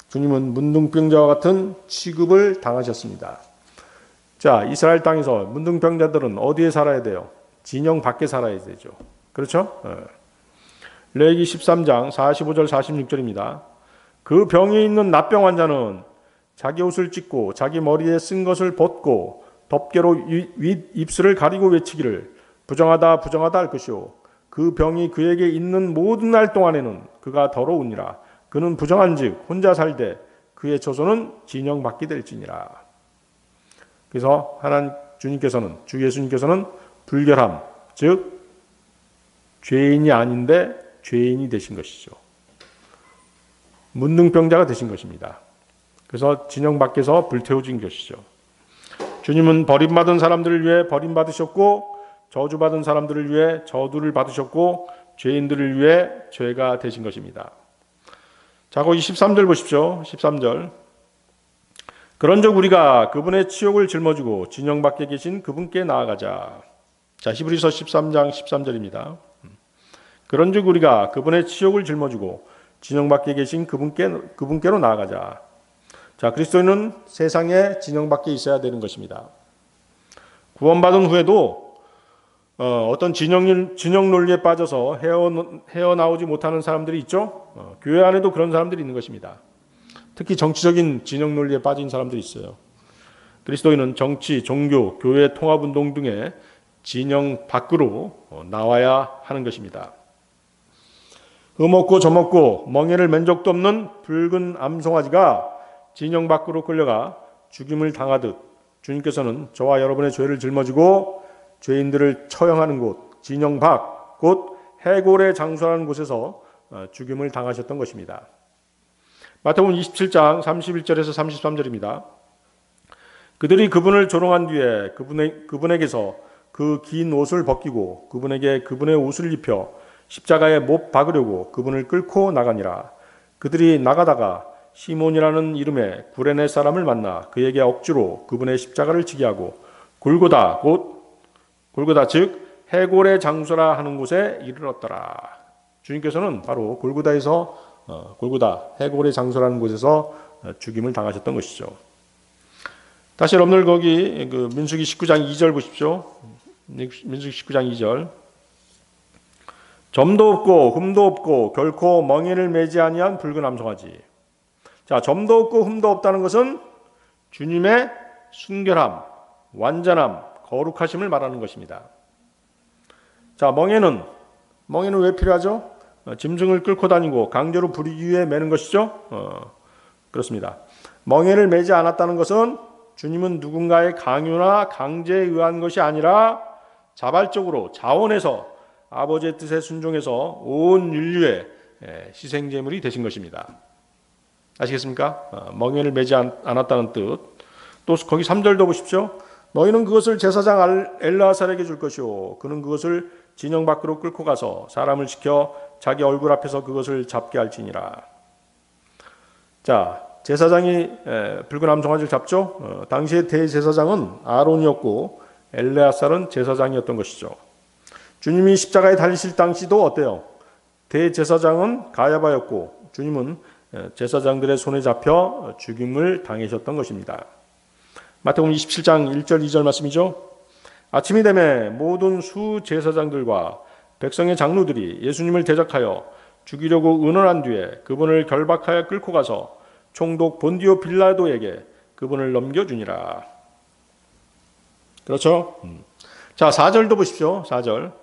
주님은 문둥병자와 같은 취급을 당하셨습니다. 자, 이스라엘 땅에서 문둥병자들은 어디에 살아야 돼요? 진영 밖에 살아야 되죠. 그렇죠? 레위기 13장 45절 46절입니다. 그 병이 있는 납병 환자는 자기 옷을 찢고 자기 머리에 쓴 것을 벗고 덮개로 윗 입술을 가리고 외치기를 부정하다 부정하다 할 것이요 그 병이 그에게 있는 모든 날 동안에는 그가 더러우니라. 그는 부정한즉 혼자 살되 그의 처소는 진영 밖이 될지니라. 그래서 주 예수님께서는 불결함 즉 죄인이 아닌데 죄인이 되신 것이죠. 문둥병자가 되신 것입니다. 그래서 진영 밖에서 불태워진 것이죠. 주님은 버림받은 사람들을 위해 버림받으셨고 저주받은 사람들을 위해 저주를 받으셨고 죄인들을 위해 죄가 되신 것입니다. 자, 거기 13절 보십시오. 13절. 그런즉 우리가 그분의 치욕을 짊어지고 진영 밖에 계신 그분께 나아가자. 자, 히브리서 13장 13절입니다. 그런즉 우리가 그분의 치욕을 짊어지고 진영 밖에 계신 그분께로 나아가자. 자, 그리스도인은 세상에 진영 밖에 있어야 되는 것입니다. 구원받은 후에도 어떤 진영 논리에 빠져서 헤어나오지 못하는 사람들이 있죠. 교회 안에도 그런 사람들이 있는 것입니다. 특히 정치적인 진영 논리에 빠진 사람들이 있어요. 그리스도인은 정치, 종교, 교회 통합운동 등의 진영 밖으로 나와야 하는 것입니다. 흠없고 점없고 멍에를 맨 적도 없는 붉은 암송아지가 진영 밖으로 끌려가 죽임을 당하듯 주님께서는 저와 여러분의 죄를 짊어지고 죄인들을 처형하는 곳, 진영 밖, 곧 해골의 장소라는 곳에서 죽임을 당하셨던 것입니다. 마태복음 27장 31절에서 33절입니다. 그들이 그분을 조롱한 뒤에 그분에게서 그 긴 옷을 벗기고 그분에게 그분의 옷을 입혀 십자가에 못 박으려고 그분을 끌고 나가니라. 그들이 나가다가 시몬이라는 이름의 구레네 사람을 만나 그에게 억지로 그분의 십자가를 지게 하고 골고다 즉 해골의 장소라 하는 곳에 이르렀더라. 주님께서는 바로 골고다 해골의 장소라는 곳에서 죽임을 당하셨던 것이죠. 다시 여러분들 거기 그 민수기 19장 2절 보십시오. 민수기 19장 2절. 점도 없고 흠도 없고 결코 멍에를 매지 아니한 붉은 암송아지. 자, 점도 없고 흠도 없다는 것은 주님의 순결함, 완전함, 거룩하심을 말하는 것입니다. 자, 멍에는 왜 필요하죠? 짐승을 끌고 다니고 강제로 부리기 위해 매는 것이죠. 그렇습니다. 멍에를 매지 않았다는 것은 주님은 누군가의 강요나 강제에 의한 것이 아니라 자발적으로 자원해서 아버지의 뜻에 순종해서 온 인류의 희생제물이 되신 것입니다. 아시겠습니까? 멍에를 매지 않았다는 뜻. 또 거기 3절도 보십시오. 너희는 그것을 제사장 엘르아살에게 줄 것이요 그는 그것을 진영 밖으로 끌고 가서 사람을 시켜 자기 얼굴 앞에서 그것을 잡게 할지니라. 자, 제사장이 붉은 암송아지를 잡죠. 당시의 대제사장은 아론이었고 엘르아살은 제사장이었던 것이죠. 주님이 십자가에 달리실 당시도 어때요? 대제사장은 가야바였고 주님은 제사장들의 손에 잡혀 죽임을 당하셨던 것입니다. 마태복음 27장 1절 2절 말씀이죠. 아침이 되매 모든 수제사장들과 백성의 장로들이 예수님을 대적하여 죽이려고 의논한 뒤에 그분을 결박하여 끌고 가서 총독 본디오 빌라도에게 그분을 넘겨주니라. 그렇죠? 자, 4절도 보십시오. 4절.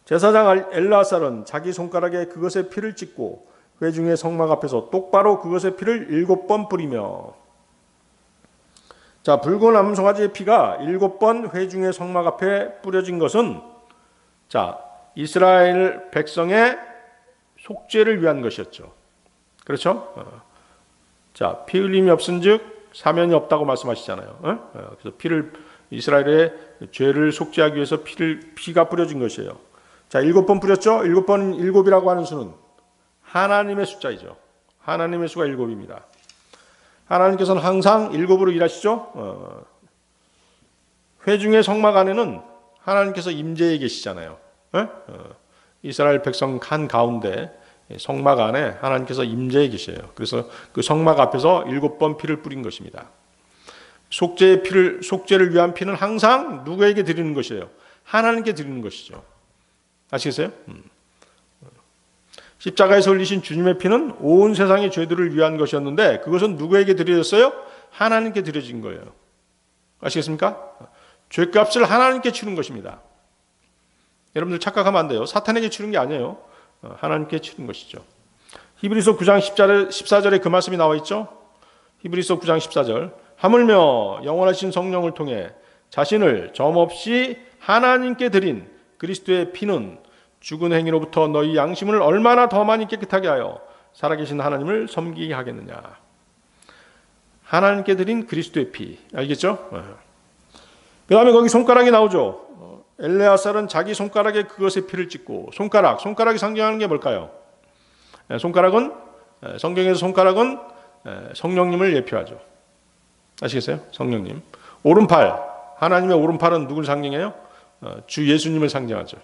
제사장 엘르아살은 자기 손가락에 그것의 피를 찍고 회중의 성막 앞에서 똑바로 그것의 피를 7번 뿌리며. 자, 붉은 암송아지의 피가 7번 회중의 성막 앞에 뿌려진 것은 자, 이스라엘 백성의 속죄를 위한 것이었죠. 그렇죠? 자, 피 흘림이 없은즉 사면이 없다고 말씀하시잖아요. 그래서 이스라엘의 죄를 속죄하기 위해서 피가 뿌려진 것이에요. 자, 7번 뿌렸죠? 7번 7이라고 하는 수는 하나님의 숫자이죠. 하나님의 수가 7입니다. 하나님께서는 항상 7으로 일하시죠. 회중의 성막 안에는 하나님께서 임재해 계시잖아요. 이스라엘 백성 한 가운데 성막 안에 하나님께서 임재해 계셔요. 그래서 그 성막 앞에서 7번 피를 뿌린 것입니다. 속죄를 위한 피는 항상 누구에게 드리는 것이에요? 하나님께 드리는 것이죠. 아시겠어요? 십자가에서 흘리신 주님의 피는 온 세상의 죄들을 위한 것이었는데 그것은 누구에게 드려졌어요? 하나님께 드려진 거예요. 아시겠습니까? 죄값을 하나님께 치른 것입니다. 여러분들 착각하면 안 돼요. 사탄에게 치른 게 아니에요. 하나님께 치른 것이죠. 히브리서 9장 14절에 그 말씀이 나와 있죠. 히브리서 9장 14절. 하물며 영원하신 성령을 통해 자신을 점없이 하나님께 드린 그리스도의 피는 죽은 행위로부터 너희 양심을 얼마나 더 많이 깨끗하게 하여 살아계신 하나님을 섬기게 하겠느냐. 하나님께 드린 그리스도의 피. 알겠죠? 그 다음에 거기 손가락이 나오죠. 엘레아살은 자기 손가락에 그것의 피를 찍고 손가락이 상징하는 게 뭘까요? 성경에서 손가락은 성령님을 예표하죠. 아시겠어요? 성령님. 오른팔, 하나님의 오른팔은 누굴 상징해요? 주 예수님을 상징하죠.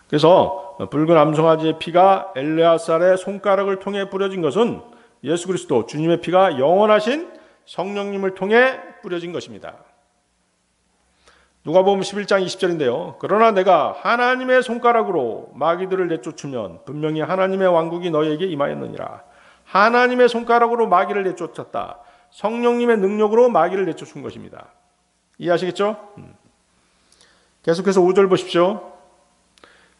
그래서 붉은 암송아지의 피가 엘레아살의 손가락을 통해 뿌려진 것은 예수 그리스도 주님의 피가 영원하신 성령님을 통해 뿌려진 것입니다. 누가복음 11장 20절인데요. 그러나 내가 하나님의 손가락으로 마귀들을 내쫓으면 분명히 하나님의 왕국이 너희에게 임하였느니라. 하나님의 손가락으로 마귀를 내쫓았다. 성령님의 능력으로 마귀를 내쫓은 것입니다. 이해하시겠죠? 계속해서 5절 보십시오.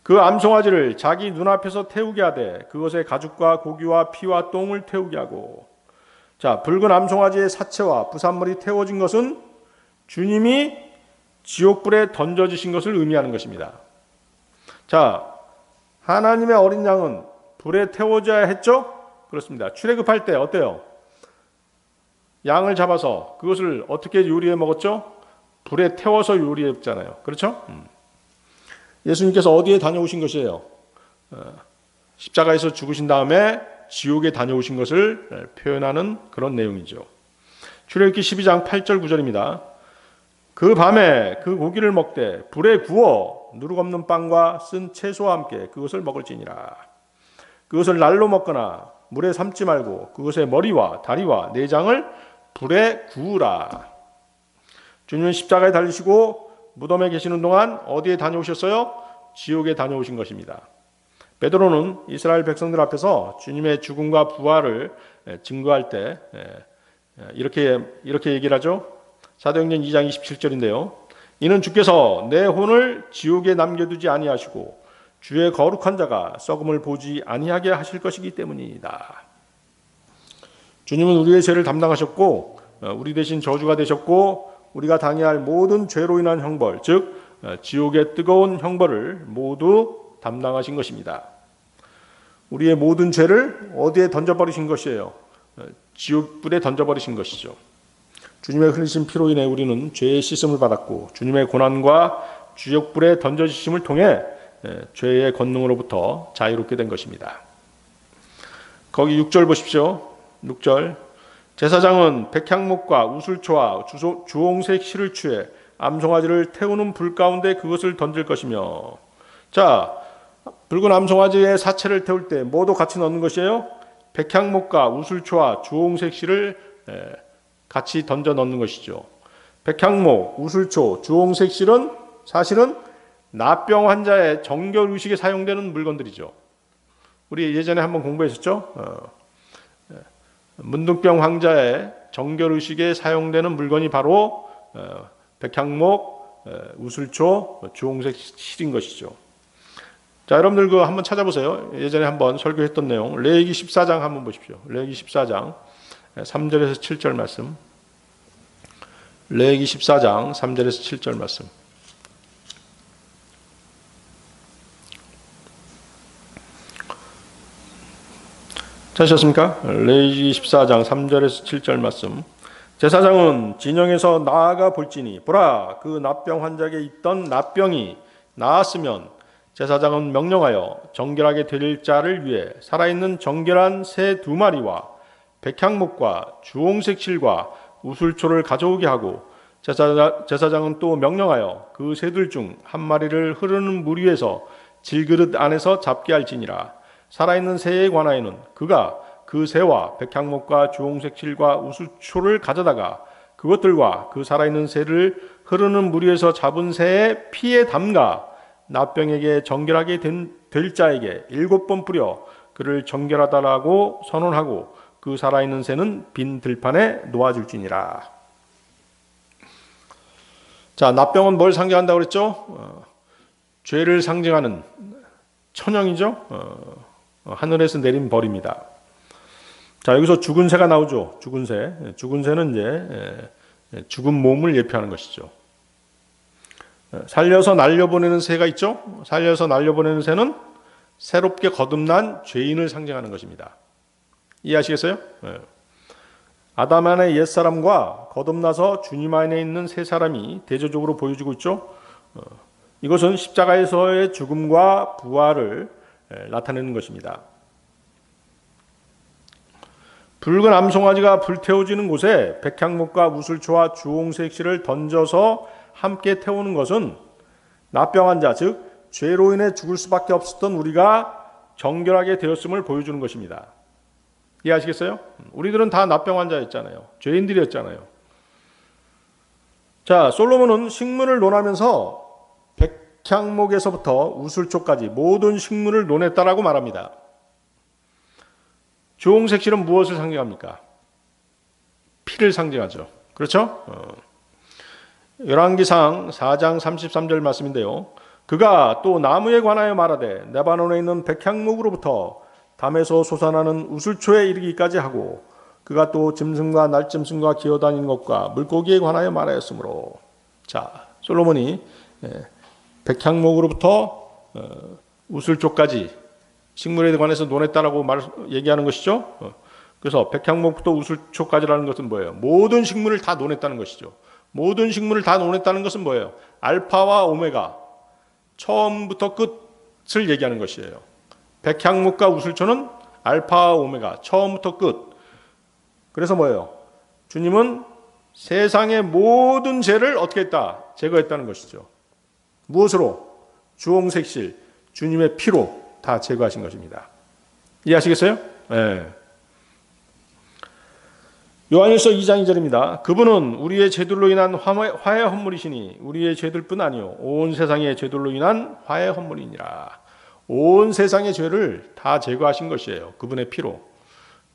그 암송아지를 자기 눈앞에서 태우게 하되 그것의 가죽과 고기와 피와 똥을 태우게 하고. 자, 붉은 암송아지의 사체와 부산물이 태워진 것은 주님이 지옥불에 던져지신 것을 의미하는 것입니다. 자, 하나님의 어린 양은 불에 태워져야 했죠? 그렇습니다. 출애굽할 때 어때요? 양을 잡아서 그것을 어떻게 요리해 먹었죠? 불에 태워서 요리해 먹잖아요. 그렇죠? 예수님께서 어디에 다녀오신 것이에요? 십자가에서 죽으신 다음에 지옥에 다녀오신 것을 표현하는 그런 내용이죠. 출애굽기 12장 8절 9절입니다. 그 밤에 그 고기를 먹되 불에 구워 누룩 없는 빵과 쓴 채소와 함께 그것을 먹을지니라. 그것을 날로 먹거나 물에 삶지 말고 그것의 머리와 다리와 내장을 불에 구우라. 주님은 십자가에 달리시고 무덤에 계시는 동안 어디에 다녀오셨어요? 지옥에 다녀오신 것입니다. 베드로는 이스라엘 백성들 앞에서 주님의 죽음과 부활을 증거할 때 이렇게 얘기를 하죠. 사도행전 2장 27절인데요. 이는 주께서 내 혼을 지옥에 남겨두지 아니하시고 주의 거룩한 자가 썩음을 보지 아니하게 하실 것이기 때문이다. 주님은 우리의 죄를 담당하셨고 우리 대신 저주가 되셨고 우리가 당해야 할 모든 죄로 인한 형벌, 즉 지옥의 뜨거운 형벌을 모두 담당하신 것입니다. 우리의 모든 죄를 어디에 던져버리신 것이에요? 지옥불에 던져버리신 것이죠. 주님의 흘리신 피로 인해 우리는 죄의 씻음을 받았고 주님의 고난과 지옥불에 던져지심을 통해 죄의 권능으로부터 자유롭게 된 것입니다. 거기 6절 보십시오. 6절 제사장은 백향목과 우슬초와 주홍색 실을 취해 암송아지를 태우는 불 가운데 그것을 던질 것이며. 자, 붉은 암송아지의 사체를 태울 때 뭐도 같이 넣는 것이에요? 백향목과 우슬초와 주홍색 실을 같이 던져 넣는 것이죠. 백향목, 우슬초, 주홍색 실은 사실은 납병 환자의 정결 의식에 사용되는 물건들이죠. 우리 예전에 한번 공부했었죠. 문둥병 환자의 정결 의식에 사용되는 물건이 바로 백향목, 우슬초, 주홍색 실인 것이죠. 자, 여러분들 그거 한번 찾아보세요. 예전에 한번 설교했던 내용 레위기 14장 한번 보십시오. 레위기 14장 3절에서 7절 말씀. 레위기 14장 3절에서 7절 말씀. 찾으셨습니까? 레위기 14장 3절에서 7절 말씀. 제사장은 진영에서 나아가 볼지니 보라 그 납병 환자에게 있던 납병이 나았으면 제사장은 명령하여 정결하게 드릴 자를 위해 살아있는 정결한 새 2마리와 백향목과 주홍색 실과 우슬초를 가져오게 하고 제사장은 또 명령하여 그 새들 중 한 마리를 흐르는 물 위에서 질그릇 안에서 잡게 할지니라. 살아있는 새에 관하여는 그가 그 새와 백향목과 주홍색 실과 우슬초를 가져다가 그것들과 그 살아있는 새를 흐르는 물 위에서 잡은 새의 피에 담가 납병에게 정결하게 될 자에게 7번 뿌려 그를 정결하다라고 선언하고 그 살아있는 새는 빈 들판에 놓아줄지니라. 자, 납병은 뭘 상징한다고 그랬죠? 죄를 상징하는 천형이죠. 하늘에서 내린 벌입니다. 자, 여기서 죽은 새가 나오죠. 죽은 새. 죽은 새는 이제 죽은 몸을 예표하는 것이죠. 살려서 날려보내는 새가 있죠. 살려서 날려보내는 새는 새롭게 거듭난 죄인을 상징하는 것입니다. 이해하시겠어요? 아담 안의 옛사람과 거듭나서 주님 안에 있는 새 사람이 대조적으로 보여주고 있죠. 이것은 십자가에서의 죽음과 부활을 나타내는 것입니다. 붉은 암송아지가 불태워지는 곳에 백향목과 우슬초와 주홍색 실을 던져서 함께 태우는 것은 납병 환자, 즉 죄로 인해 죽을 수밖에 없었던 우리가 정결하게 되었음을 보여주는 것입니다. 이해하시겠어요? 우리들은 다 납병 환자였잖아요. 죄인들이었잖아요. 자, 솔로몬은 식문을 논하면서 백향목에서부터 우슬초까지 모든 식문을 논했다라고 말합니다. 주홍색 실은 무엇을 상징합니까? 피를 상징하죠. 그렇죠? 열왕기상 4장 33절 말씀인데요. 그가 또 나무에 관하여 말하되 레바논에 있는 백향목으로부터 담에서 솟아나는 우슬초에 이르기까지 하고 그가 또 짐승과 날짐승과 기어다니는 것과 물고기에 관하여 말하였으므로. 자, 솔로몬이 백향목으로부터 우슬초까지 식물에 관해서 논했다라고 얘기하는 것이죠. 그래서 백향목부터 우슬초까지라는 것은 뭐예요? 모든 식물을 다 논했다는 것이죠. 모든 식물을 다 논했다는 것은 뭐예요? 알파와 오메가, 처음부터 끝을 얘기하는 것이에요. 백향목과 우슬초는 알파와 오메가, 처음부터 끝. 그래서 뭐예요? 주님은 세상의 모든 죄를 어떻게 했다? 제거했다는 것이죠. 무엇으로? 주홍색 실, 주님의 피로 다 제거하신 것입니다. 이해하시겠어요? 네. 요한일서 2장 2절입니다. 그분은 우리의 죄들로 인한 화해 헌물이시니 우리의 죄들뿐 아니요 온 세상의 죄들로 인한 화해 헌물이니라. 온 세상의 죄를 다 제거하신 것이에요. 그분의 피로.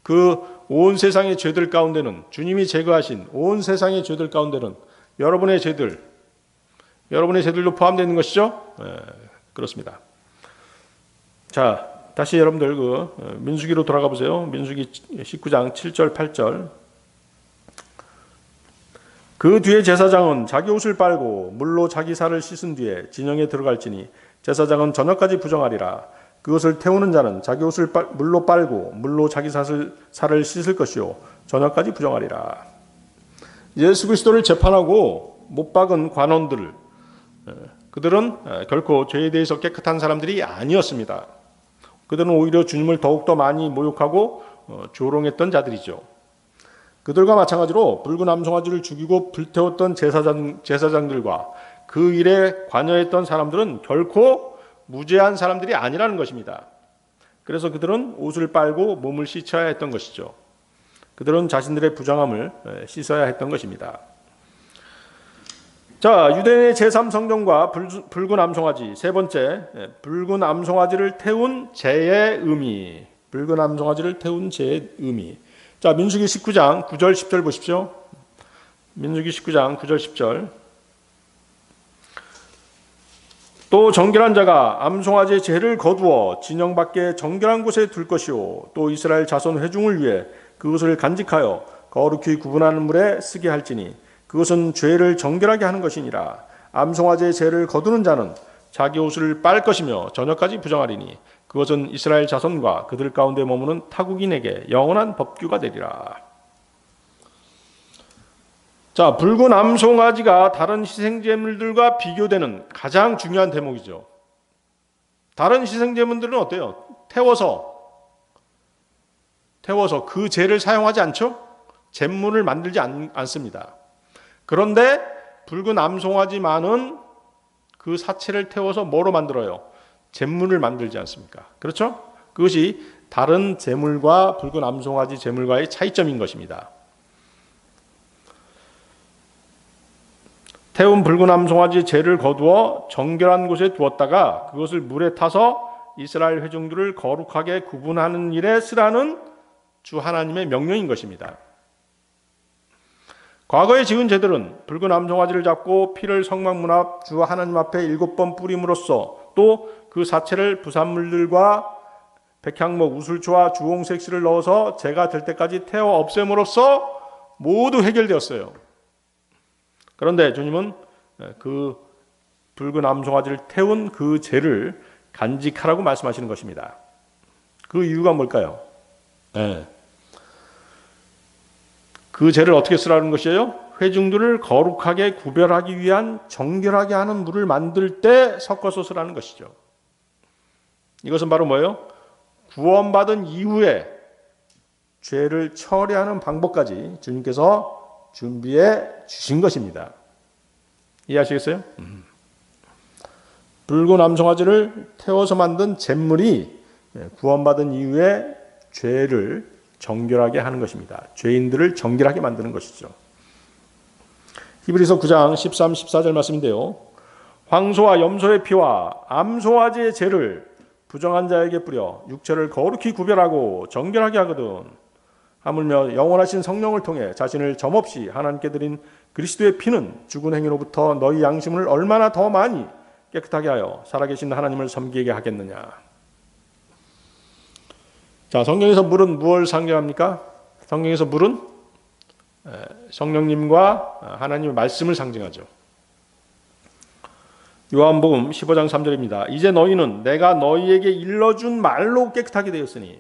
그 온 세상의 죄들 가운데는, 주님이 제거하신 온 세상의 죄들 가운데는 여러분의 죄들도 포함되어 있는 것이죠? 네, 그렇습니다. 자, 다시 여러분들 민수기로 돌아가 보세요. 민수기 19장 7절 8절. 그 뒤에 제사장은 자기 옷을 빨고 물로 자기 살을 씻은 뒤에 진영에 들어갈지니 제사장은 저녁까지 부정하리라. 그것을 태우는 자는 자기 옷을 물로 빨고 물로 자기 살을 씻을 것이요 저녁까지 부정하리라. 예수 그리스도를 재판하고 못 박은 관원들, 그들은 결코 죄에 대해서 깨끗한 사람들이 아니었습니다. 그들은 오히려 주님을 더욱더 많이 모욕하고 조롱했던 자들이죠. 그들과 마찬가지로 붉은 암송아지를 죽이고 불태웠던 제사장들과 그 일에 관여했던 사람들은 결코 무죄한 사람들이 아니라는 것입니다. 그래서 그들은 옷을 빨고 몸을 씻어야 했던 것이죠. 그들은 자신들의 부정함을 씻어야 했던 것입니다. 자, 유대인의 제3성경과 붉은 암송아지, 세 번째, 붉은 암송아지를 태운 죄의 의미. 붉은 암송아지를 태운 죄의 의미. 자, 민수기 19장 9절 10절 보십시오. 민수기 19장 9절 10절. 또 정결한 자가 암송아지의 죄를 거두어 진영 밖에 정결한 곳에 둘 것이요 또 이스라엘 자손 회중을 위해 그것을 간직하여 거룩히 구분하는 물에 쓰게 할지니 그것은 죄를 정결하게 하는 것이니라. 암송아지의 죄를 거두는 자는 자기 옷을 빨 것이며 저녁까지 부정하리니 그것은 이스라엘 자손과 그들 가운데 머무는 타국인에게 영원한 법규가 되리라. 자, 붉은 암송아지가 다른 희생제물들과 비교되는 가장 중요한 대목이죠. 다른 희생제물들은 어때요? 태워서 그 재를 사용하지 않죠? 제물을 만들지 않습니다. 그런데 붉은 암송아지만은 그 사체를 태워서 뭐로 만들어요? 제물을 만들지 않습니까? 그렇죠? 그것이 다른 제물과 붉은 암송아지 제물과의 차이점인 것입니다. 태운 붉은 암송아지 재를 거두어 정결한 곳에 두었다가 그것을 물에 타서 이스라엘 회중들을 거룩하게 구분하는 일에 쓰라는 주 하나님의 명령인 것입니다. 과거에 지은 제들은 붉은 암송아지를 잡고 피를 성막문 앞 주 하나님 앞에 7번 뿌림으로써 또 그 사체를 부산물들과 백향목, 우슬초와 주홍색 실을 넣어서 재가 될 때까지 태워 없앰으로써 모두 해결되었어요. 그런데 주님은 그 붉은 암송아지를 태운 그 죄를 간직하라고 말씀하시는 것입니다. 그 이유가 뭘까요? 네. 그 죄를 어떻게 쓰라는 것이에요? 회중들을 거룩하게 구별하기 위한 정결하게 하는 물을 만들 때 섞어서 쓰라는 것이죠. 이것은 바로 뭐예요? 구원받은 이후에 죄를 처리하는 방법까지 주님께서 준비해 주신 것입니다. 이해하시겠어요? 붉은 암송아지를 태워서 만든 잿물이 구원받은 이후에 죄를 정결하게 하는 것입니다. 죄인들을 정결하게 만드는 것이죠. 히브리서 9장 13, 14절 말씀인데요. 황소와 염소의 피와 암송아지의 죄를 부정한 자에게 뿌려 육체를 거룩히 구별하고 정결하게 하거든. 하물며 영원하신 성령을 통해 자신을 점없이 하나님께 드린 그리스도의 피는 죽은 행위로부터 너희 양심을 얼마나 더 많이 깨끗하게 하여 살아계신 하나님을 섬기게 하겠느냐. 자, 성경에서 물은 무엇을 상징합니까? 성경에서 물은 성령님과 하나님의 말씀을 상징하죠. 요한복음 15장 3절입니다. 이제 너희는 내가 너희에게 일러준 말로 깨끗하게 되었으니.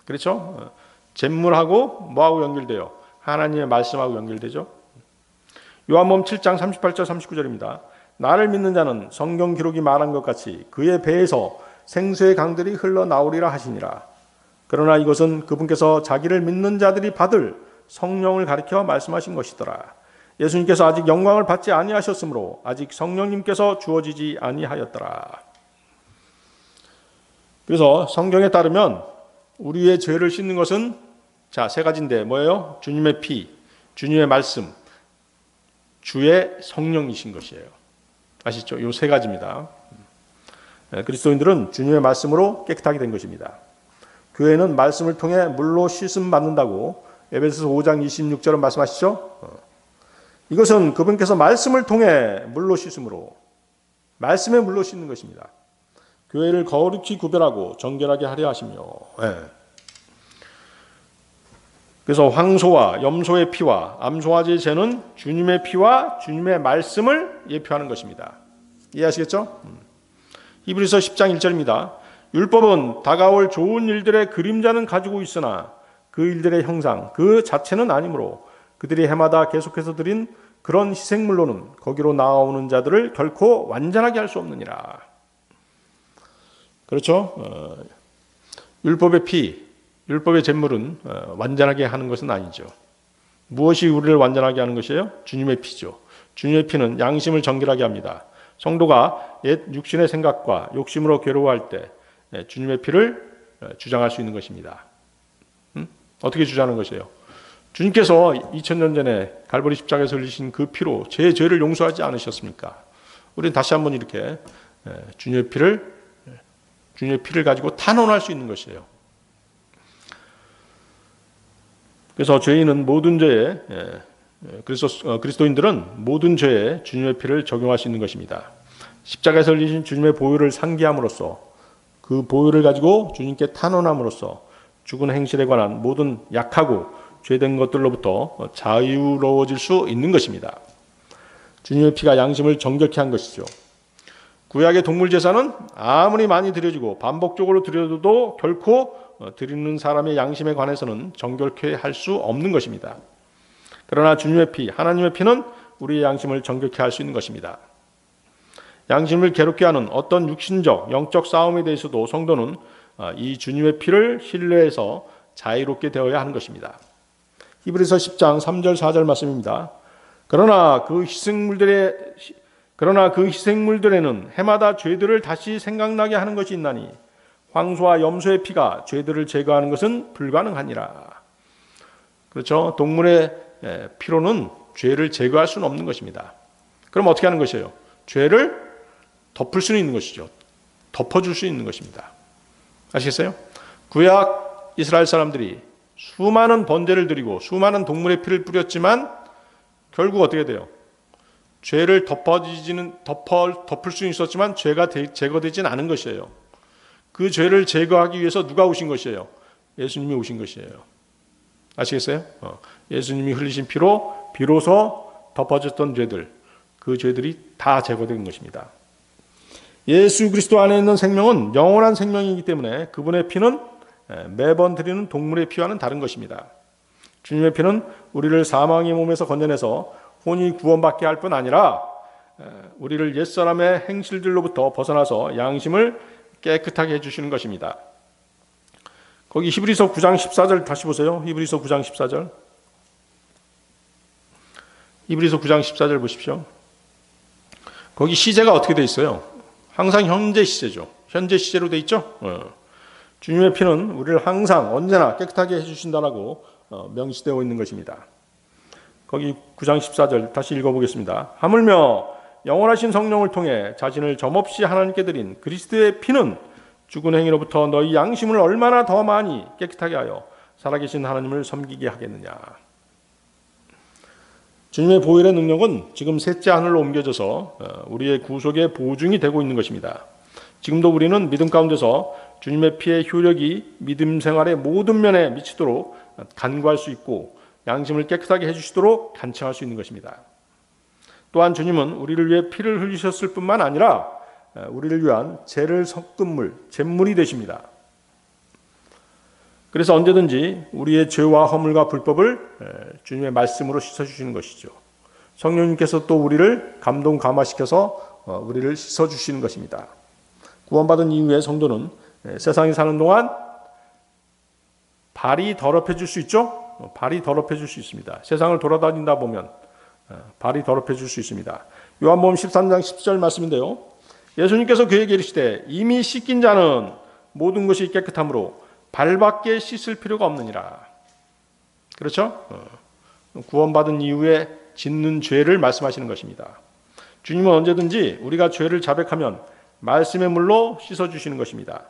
그렇죠? 잿물하고 뭐하고 연결돼요? 하나님의 말씀하고 연결되죠. 요한복음 7장 38절 39절입니다. 나를 믿는 자는 성경 기록이 말한 것 같이 그의 배에서 생수의 강들이 흘러나오리라 하시니라. 그러나 이것은 그분께서 자기를 믿는 자들이 받을 성령을 가리켜 말씀하신 것이더라. 예수님께서 아직 영광을 받지 아니하셨으므로 아직 성령님께서 주어지지 아니하였더라. 그래서 성경에 따르면 우리의 죄를 씻는 것은 세 가지인데 뭐예요? 주님의 피, 주님의 말씀, 주의 성령이신 것이에요. 아시죠? 이 세 가지입니다. 그리스도인들은 주님의 말씀으로 깨끗하게 된 것입니다. 교회는 말씀을 통해 물로 씻음 받는다고 에베소서 5장 26절은 말씀하시죠? 이것은 그분께서 말씀을 통해 물로 씻음으로 말씀의 물로 씻는 것입니다. 교회를 거룩히 구별하고 정결하게 하려 하시며 그래서 황소와 염소의 피와 암송아지의 죄는 주님의 피와 주님의 말씀을 예표하는 것입니다. 이해하시겠죠? 히브리서 10장 1절입니다. 율법은 다가올 좋은 일들의 그림자는 가지고 있으나 그 일들의 형상 그 자체는 아니므로 그들이 해마다 계속해서 드린 그런 희생물로는 거기로 나아오는 자들을 결코 완전하게 할 수 없느니라. 그렇죠? 율법의 피, 율법의 잿물은 완전하게 하는 것은 아니죠. 무엇이 우리를 완전하게 하는 것이에요? 주님의 피죠. 주님의 피는 양심을 정결하게 합니다. 성도가 옛 육신의 생각과 욕심으로 괴로워할 때 주님의 피를 주장할 수 있는 것입니다. 어떻게 주장하는 것이에요? 주님께서 2000년 전에 갈보리 십자가에서 흘리신 그 피로 제 죄를 용서하지 않으셨습니까? 우리는 다시 한번 이렇게 주님의 피를 가지고 탄원할 수 있는 것이에요. 그래서 죄인은 모든 죄에 그리스도인들은 모든 죄에 주님의 피를 적용할 수 있는 것입니다. 십자가에서 흘리신 주님의 보혈을 상기함으로써 그 보혈을 가지고 주님께 탄원함으로써 죽은 행실에 관한 모든 약하고 죄된 것들로부터 자유로워질 수 있는 것입니다. 주님의 피가 양심을 정결케 한 것이죠. 구약의 동물 제사는 아무리 많이 드려지고 반복적으로 드려도 결코 드리는 사람의 양심에 관해서는 정결케 할 수 없는 것입니다. 그러나 주님의 피, 하나님의 피는 우리의 양심을 정결케 할 수 있는 것입니다. 양심을 괴롭게 하는 어떤 육신적, 영적 싸움에 대해서도 성도는 이 주님의 피를 신뢰해서 자유롭게 되어야 하는 것입니다. 히브리서 10장 3절 4절 말씀입니다. 그러나 그 희생물들에는 해마다 죄들을 다시 생각나게 하는 것이 있나니 황소와 염소의 피가 죄들을 제거하는 것은 불가능하니라. 그렇죠? 동물의 피로는 죄를 제거할 수는 없는 것입니다. 그럼 어떻게 하는 것이에요? 죄를 덮을 수는 있는 것이죠. 덮어줄 수 있는 것입니다. 아시겠어요? 구약 이스라엘 사람들이 수많은 번제를 드리고 수많은 동물의 피를 뿌렸지만 결국 어떻게 돼요? 죄를 덮을 수는 있었지만 죄가 제거되지는 않은 것이에요. 그 죄를 제거하기 위해서 누가 오신 것이에요? 예수님이 오신 것이에요. 아시겠어요? 예수님이 흘리신 피로 비로소 덮어졌던 죄들, 그 죄들이 다 제거된 것입니다. 예수 그리스도 안에 있는 생명은 영원한 생명이기 때문에 그분의 피는 매번 드리는 동물의 피와는 다른 것입니다. 주님의 피는 우리를 사망의 몸에서 건져내서 혼이 구원받게 할 뿐 아니라 우리를 옛사람의 행실들로부터 벗어나서 양심을 깨끗하게 해주시는 것입니다. 거기 히브리서 9장 14절 다시 보세요. 히브리서 9장 14절. 히브리서 9장 14절 보십시오. 거기 시제가 어떻게 돼 있어요? 항상 현재 시제죠. 현재 시제로 돼 있죠. 주님의 피는 우리를 항상 언제나 깨끗하게 해주신다라고 명시되어 있는 것입니다. 거기 9장 14절 다시 읽어보겠습니다. 하물며 영원하신 성령을 통해 자신을 점없이 하나님께 드린 그리스도의 피는 죽은 행위로부터 너희 양심을 얼마나 더 많이 깨끗하게 하여 살아계신 하나님을 섬기게 하겠느냐. 주님의 보혈의 능력은 지금 셋째 하늘로 옮겨져서 우리의 구속의 보증이 되고 있는 것입니다. 지금도 우리는 믿음 가운데서 주님의 피의 효력이 믿음 생활의 모든 면에 미치도록 간구할 수 있고 양심을 깨끗하게 해주시도록 간청할 수 있는 것입니다. 또한 주님은 우리를 위해 피를 흘리셨을 뿐만 아니라 우리를 위한 죄를 섞은 물, 잿물이 되십니다. 그래서 언제든지 우리의 죄와 허물과 불법을 주님의 말씀으로 씻어주시는 것이죠. 성령님께서 또 우리를 감동 감화시켜서 우리를 씻어주시는 것입니다. 구원받은 이후에 성도는 세상에 사는 동안 발이 더럽혀질 수 있죠? 발이 더럽혀질 수 있습니다. 세상을 돌아다니다 보면 발이 더럽혀질 수 있습니다. 요한복음 13장 10절 말씀인데요. 예수님께서 그에게 이르시되 이미 씻긴 자는 모든 것이 깨끗함으로 발밖에 씻을 필요가 없느니라. 그렇죠? 구원받은 이후에 짓는 죄를 말씀하시는 것입니다. 주님은 언제든지 우리가 죄를 자백하면 말씀의 물로 씻어주시는 것입니다.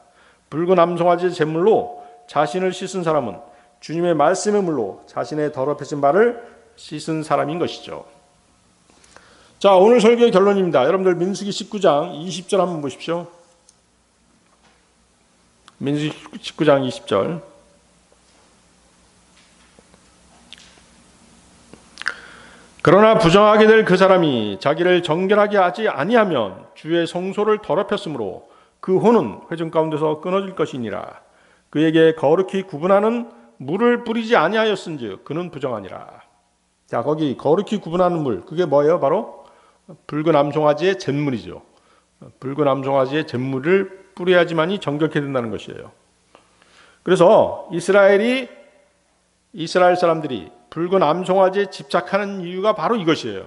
붉은 암송아지 제물로 자신을 씻은 사람은 주님의 말씀의 물로 자신의 더럽혀진 발을 씻은 사람인 것이죠. 자, 오늘 설교의 결론입니다. 여러분들 민수기 19장 20절 한번 보십시오. 민수기 19장 20절. 그러나 부정하게 될 그 사람이 자기를 정결하게 하지 아니하면 주의 성소를 더럽혔으므로 그 혼은 회중 가운데서 끊어질 것이니라. 그에게 거룩히 구분하는 물을 뿌리지 아니하였은즉 그는 부정하니라. 자, 거기 거룩히 구분하는 물, 그게 뭐예요? 바로 붉은 암송아지의 잿물이죠. 붉은 암송아지의 잿물을 뿌려야지만이 정결케 된다는 것이에요. 그래서 이스라엘 사람들이 붉은 암송아지에 집착하는 이유가 바로 이것이에요.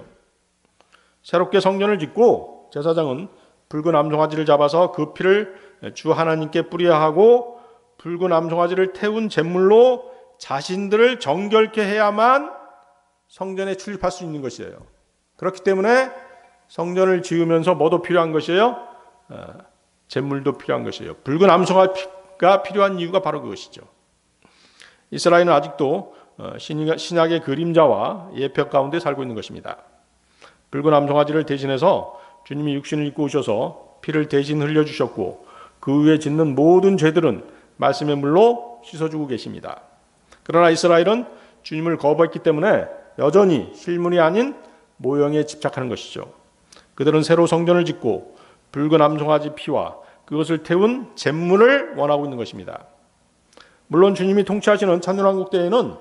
새롭게 성전을 짓고 제사장은 붉은 암송아지를 잡아서 그 피를 주 하나님께 뿌려야 하고 붉은 암송아지를 태운 제물로 자신들을 정결케 해야만 성전에 출입할 수 있는 것이에요. 그렇기 때문에 성전을 지으면서 뭐도 필요한 것이에요? 제물도 필요한 것이에요. 붉은 암송아지가 필요한 이유가 바로 그것이죠. 이스라엘은 아직도 신약의 그림자와 예표 가운데 살고 있는 것입니다. 붉은 암송아지를 대신해서 주님이 육신을 입고 오셔서 피를 대신 흘려주셨고 그 위에 짓는 모든 죄들은 말씀의 물로 씻어주고 계십니다. 그러나 이스라엘은 주님을 거부했기 때문에 여전히 실물이 아닌 모형에 집착하는 것이죠. 그들은 새로 성전을 짓고 붉은 암송아지 피와 그것을 태운 잿물을 원하고 있는 것입니다. 물론 주님이 통치하시는 찬송왕국 때에는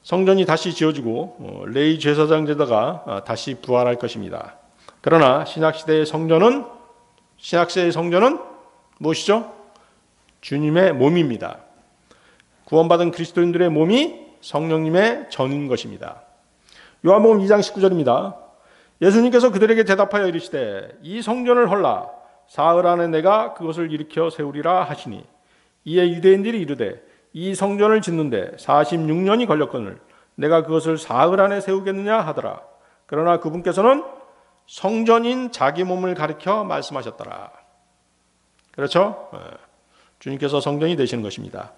성전이 다시 지어지고 레위 제사장 제도가 다시 부활할 것입니다. 그러나 신약시대의 성전은 무엇이죠? 주님의 몸입니다. 구원받은 그리스도인들의 몸이 성령님의 전인 것입니다. 요한복음 2장 19절입니다. 예수님께서 그들에게 대답하여 이르시되 이 성전을 헐라 사흘 안에 내가 그것을 일으켜 세우리라 하시니 이에 유대인들이 이르되 이 성전을 짓는데 46년이 걸렸거늘 내가 그것을 사흘 안에 세우겠느냐 하더라. 그러나 그분께서는 성전인 자기 몸을 가리켜 말씀하셨더라. 그렇죠? 주님께서 성전이 되시는 것입니다.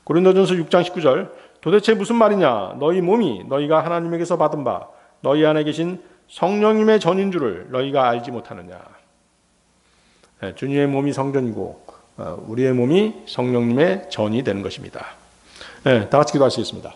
고린도전서 6장 19절 도대체 무슨 말이냐? 너희 몸이 너희가 하나님에게서 받은 바 너희 안에 계신 성령님의 전인 줄을 너희가 알지 못하느냐? 주님의 몸이 성전이고 우리의 몸이 성령님의 전이 되는 것입니다. 다 같이 기도하시겠습니다.